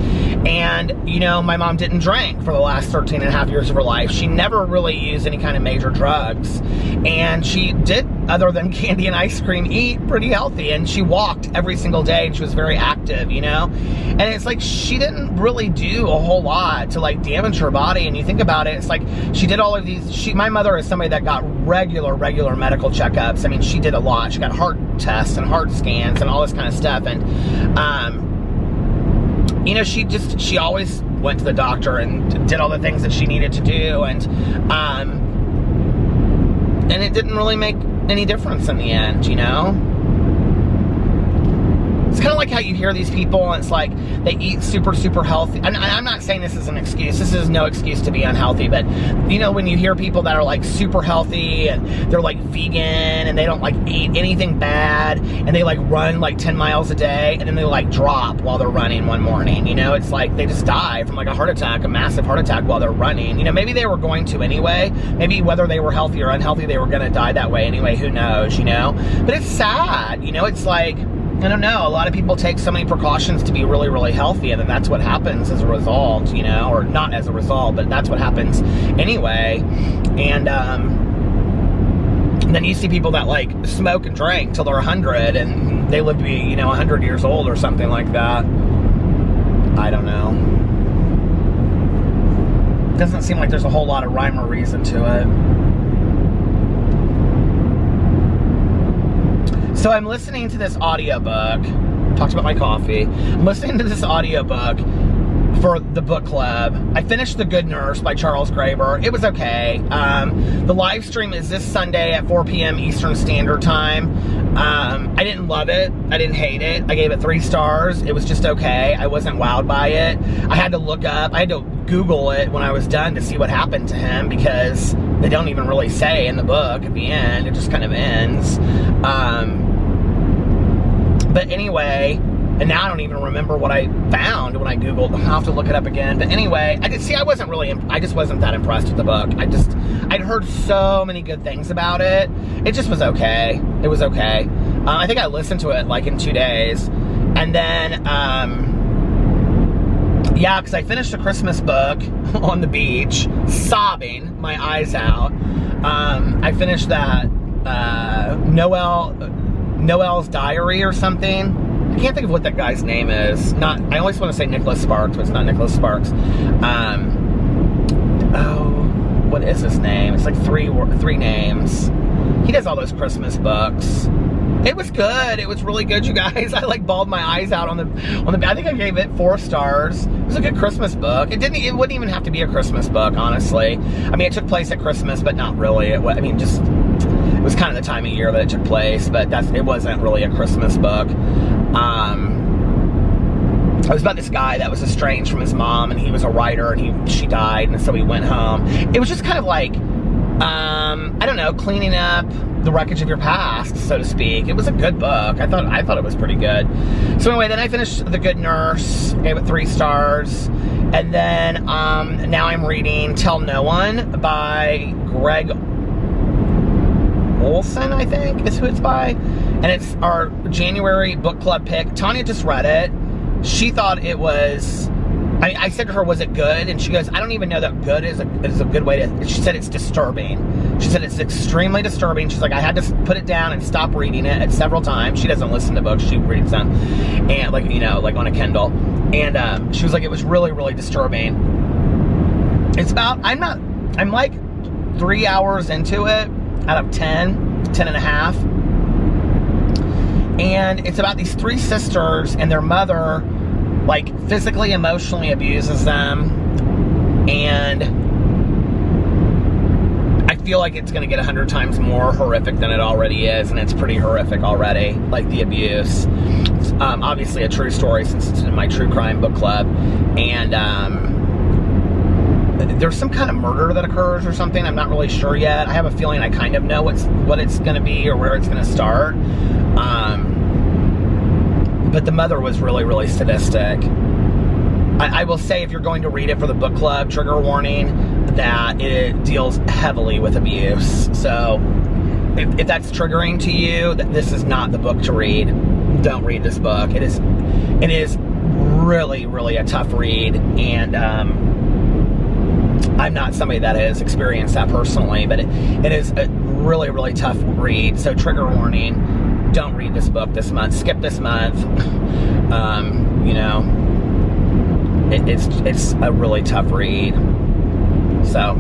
And, you know, my mom didn't drink for the last 13 and a half years of her life. She never really used any kind of major drugs. And she did, other than candy and ice cream, eat pretty healthy. And she walked every single day, and she was very active, you know? And it's like, she didn't really do a whole lot to, like, damage her body. And you think about it, it's like, she did all of these, my mother is somebody that got regular medical checkups. I mean, she did a lot. She got heart tests and heart scans and all this kind of stuff. And, you know, she always went to the doctor and did all the things that she needed to do, and it didn't really make any difference in the end, you know? It's kind of like how you hear these people, and it's like they eat super, super healthy. And I'm not saying this is an excuse. This is no excuse to be unhealthy. But, you know, when you hear people that are like super healthy and they're like vegan and they don't like eat anything bad and they like run like 10 miles a day and then they like drop while they're running one morning, you know, it's like they just die from like a heart attack, a massive heart attack while they're running. You know, maybe they were going to anyway. Maybe whether they were healthy or unhealthy, they were going to die that way anyway. Who knows, you know? But it's sad, you know, it's like, I don't know, a lot of people take so many precautions to be really, really healthy, and then that's what happens as a result, you know, or not as a result, but that's what happens anyway. And then you see people that like smoke and drink till they're 100 and they live to be, you know, 100 years old or something like that. I don't know. Doesn't seem like there's a whole lot of rhyme or reason to it. So I'm listening to this audiobook. Talked about my coffee. I'm listening to this audiobook for the book club. I finished The Good Nurse by Charles Graeber. It was okay. The live stream is this Sunday at 4 p.m. Eastern Standard Time. I didn't love it. I didn't hate it. I gave it 3 stars. It was just okay. I wasn't wowed by it. I had to look up, I had to Google it when I was done to see what happened to him, because they don't even really say in the book at the end. It just kind of ends. But anyway, and now I don't even remember what I found when I Googled. I'll have to look it up again. But anyway, I just wasn't that impressed with the book. I'd heard so many good things about it. It just was okay. It was okay. I think I listened to it like in 2 days. And then, yeah, because I finished a Christmas book on the beach, sobbing my eyes out. I finished that, Noel's Diary or something. I can't think of what that guy's name is. I always want to say Nicholas Sparks, but it's not Nicholas Sparks. What is his name? It's like three names. He does all those Christmas books. It was good. It was really good, you guys. I like bawled my eyes out on the. I think I gave it 4 stars. It was a good Christmas book. It wouldn't even have to be a Christmas book, honestly. I mean, it took place at Christmas, but not really. It was kind of the time of year that it took place, but it wasn't really a Christmas book. It was about this guy that was estranged from his mom, and he was a writer, and she died, and so he went home. It was just kind of like, I don't know, cleaning up the wreckage of your past, so to speak. It was a good book. I thought it was pretty good. So anyway, then I finished The Good Nurse, gave it 3 stars, and then now I'm reading Tell No One by Greg Olson, I think is who it's by, and it's our January book club pick. Tanya just read it. She thought it was, I said to her, was it good? And she goes, I don't even know that good is a good way to, she said it's disturbing. She said it's extremely disturbing. She's like, I had to put it down and stop reading it several times. She doesn't listen to books, she reads them, and like on a Kindle. And she was like, it was really, really disturbing. It's about, I'm like 3 hours into it out of 10 and a half. And it's about these 3 sisters, and their mother, like, physically, emotionally abuses them. And I feel like it's going to get 100 times more horrific than it already is, and it's pretty horrific already, like the abuse. It's, obviously a true story, since it's in my true crime book club. And there's some kind of murder that occurs or something. I'm not really sure yet. I have a feeling I kind of know what it's going to be or where it's going to start. But the mother was really, really sadistic. I will say, if you're going to read it for the book club, trigger warning, that it deals heavily with abuse. So if that's triggering to you, this is not the book to read. Don't read this book. It is really, really a tough read, and I'm not somebody that has experienced that personally, but it is a really, really tough read. So trigger warning. Don't read this book this month. Skip this month. It's a really tough read. So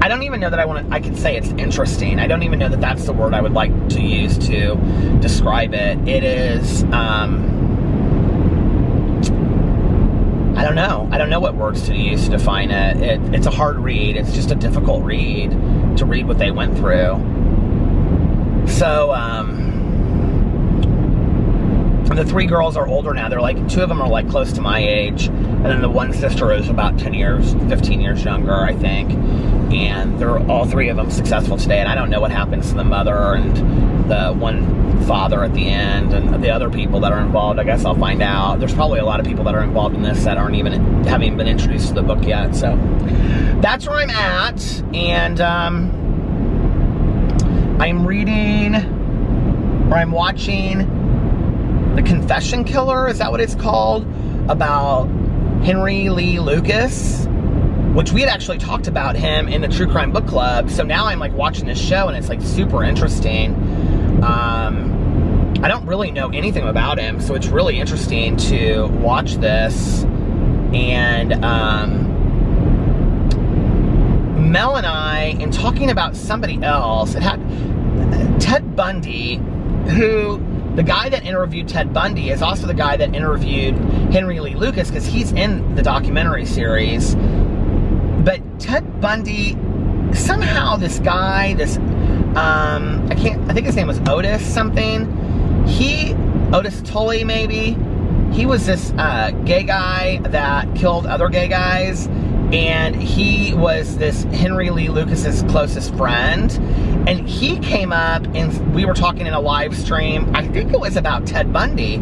I don't even know that I could say it's interesting. I don't even know that that's the word I would like to use to describe it. It is, I don't know. I don't know what words to use to define it. It's a hard read. It's just a difficult read to read what they went through. So, the 3 girls are older now. They're like, 2 of them are like close to my age, and then the one sister is about 15 years younger, I think. And they're all 3 of them successful today, and I don't know what happens to the mother and the one father at the end, and the other people that are involved. I guess I'll find out. There's probably a lot of people that are involved in this that haven't even been introduced to the book yet. So that's where I'm at, and I'm reading, or I'm watching The Confession Killer, is that what it's called? About Henry Lee Lucas, which we had actually talked about him in the True Crime Book Club. So now I'm like watching this show, and it's like super interesting. I don't really know anything about him, so it's really interesting to watch this. And Mel and I, in talking about somebody else, it had Ted Bundy, who, the guy that interviewed Ted Bundy is also the guy that interviewed Henry Lee Lucas, because he's in the documentary series. But Ted Bundy, somehow this guy, I think his name was Otis something. Otis Tully maybe. He was this gay guy that killed other gay guys. And he was this Henry Lee Lucas's closest friend. And he came up, and we were talking in a live stream. I think it was about Ted Bundy.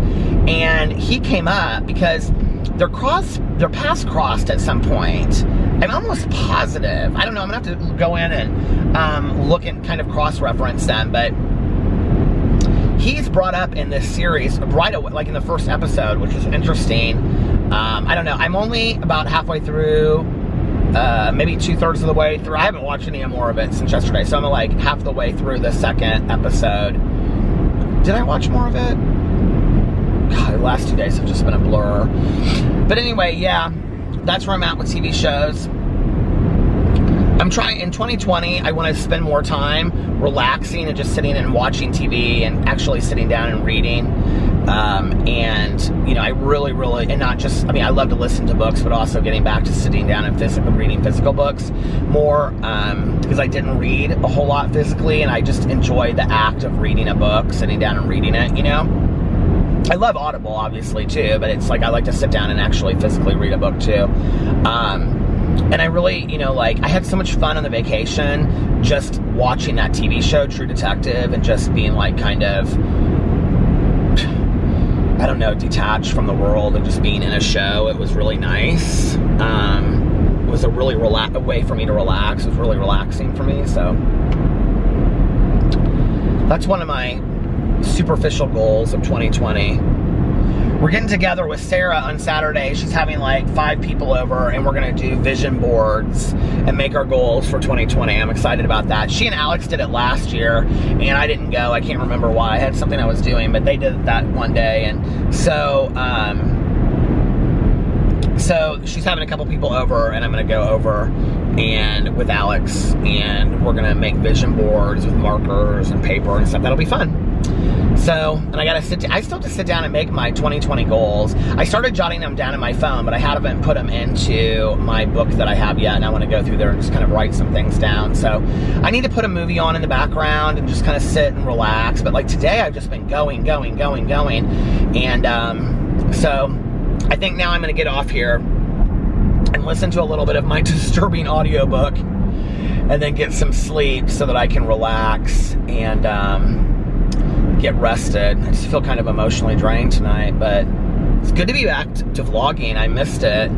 And he came up because their paths crossed at some point. I'm almost positive. I don't know. I'm going to have to go in and look and kind of cross-reference them. But he's brought up in this series right away, like in the first episode, which was interesting. I don't know. I'm only about halfway through, maybe 2/3 of the way through. I haven't watched any more of it since yesterday, so I'm like half the way through the 2nd episode. Did I watch more of it? God, the last 2 days have just been a blur. But anyway, yeah, that's where I'm at with TV shows. I'm trying, in 2020, I want to spend more time relaxing and just sitting and watching TV and actually sitting down and reading. And, you know, I really, and not just, I mean, I love to listen to books, but also getting back to sitting down and reading physical books more, because I didn't read a whole lot physically, and I just enjoy the act of reading a book, sitting down and reading it, you know? I love Audible, obviously, too, but it's like I like to sit down and actually physically read a book, too. And I really, you know, like, I had so much fun on the vacation just watching that TV show, True Detective, and just being, like, kind of, I don't know, detached from the world and just being in a show. It was really nice. It was a really a way for me to relax. It was really relaxing for me, so that's one of my superficial goals of 2020. We're getting together with Sarah on Saturday. She's having like 5 people over, and we're gonna do vision boards and make our goals for 2020. I'm excited about that. She and Alex did it last year, and I didn't go. I can't remember why. I had something I was doing, but they did that one day, and so she's having a couple people over, and I'm gonna go over and with Alex, and we're gonna make vision boards with markers and paper and stuff. That'll be fun. So, and I still have to sit down and make my 2020 goals. I started jotting them down in my phone, but I haven't put them into my book that I have yet, and I want to go through there and just kind of write some things down. So, I need to put a movie on in the background and just kind of sit and relax. But like today, I've just been going. And so, I think now I'm going to get off here and listen to a little bit of my disturbing audiobook, and then get some sleep so that I can relax and get rested. I just feel kind of emotionally drained tonight, but it's good to be back to vlogging. I missed it.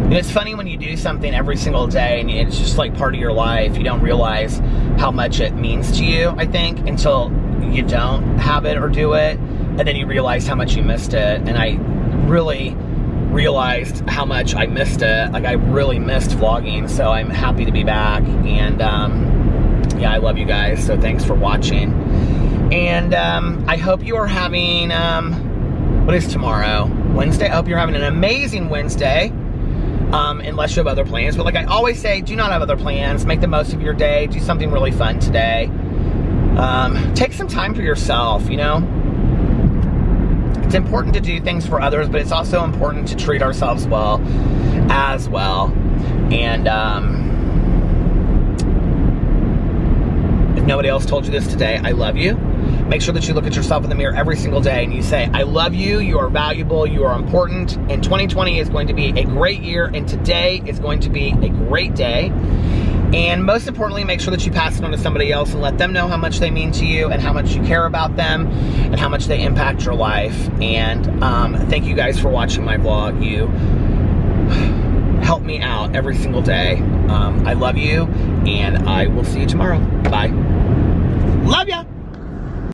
And it's funny when you do something every single day and it's just like part of your life, you don't realize how much it means to you, I think, until you don't have it or do it, and then you realize how much you missed it. And I really realized how much I missed it. Like, I really missed vlogging, so I'm happy to be back. And yeah, I love you guys, so thanks for watching. And I hope you are having, what is tomorrow? Wednesday? I hope you're having an amazing Wednesday, unless you have other plans. But like I always say, do not have other plans. Make the most of your day. Do something really fun today. Take some time for yourself, you know? It's important to do things for others, but it's also important to treat ourselves well as well. And if nobody else told you this today, I love you. Make sure that you look at yourself in the mirror every single day and you say, I love you, you are valuable, you are important, and 2020 is going to be a great year, and today is going to be a great day. And most importantly, make sure that you pass it on to somebody else and let them know how much they mean to you and how much you care about them and how much they impact your life. And thank you guys for watching my vlog. You help me out every single day. I love you, and I will see you tomorrow. Bye. Love ya!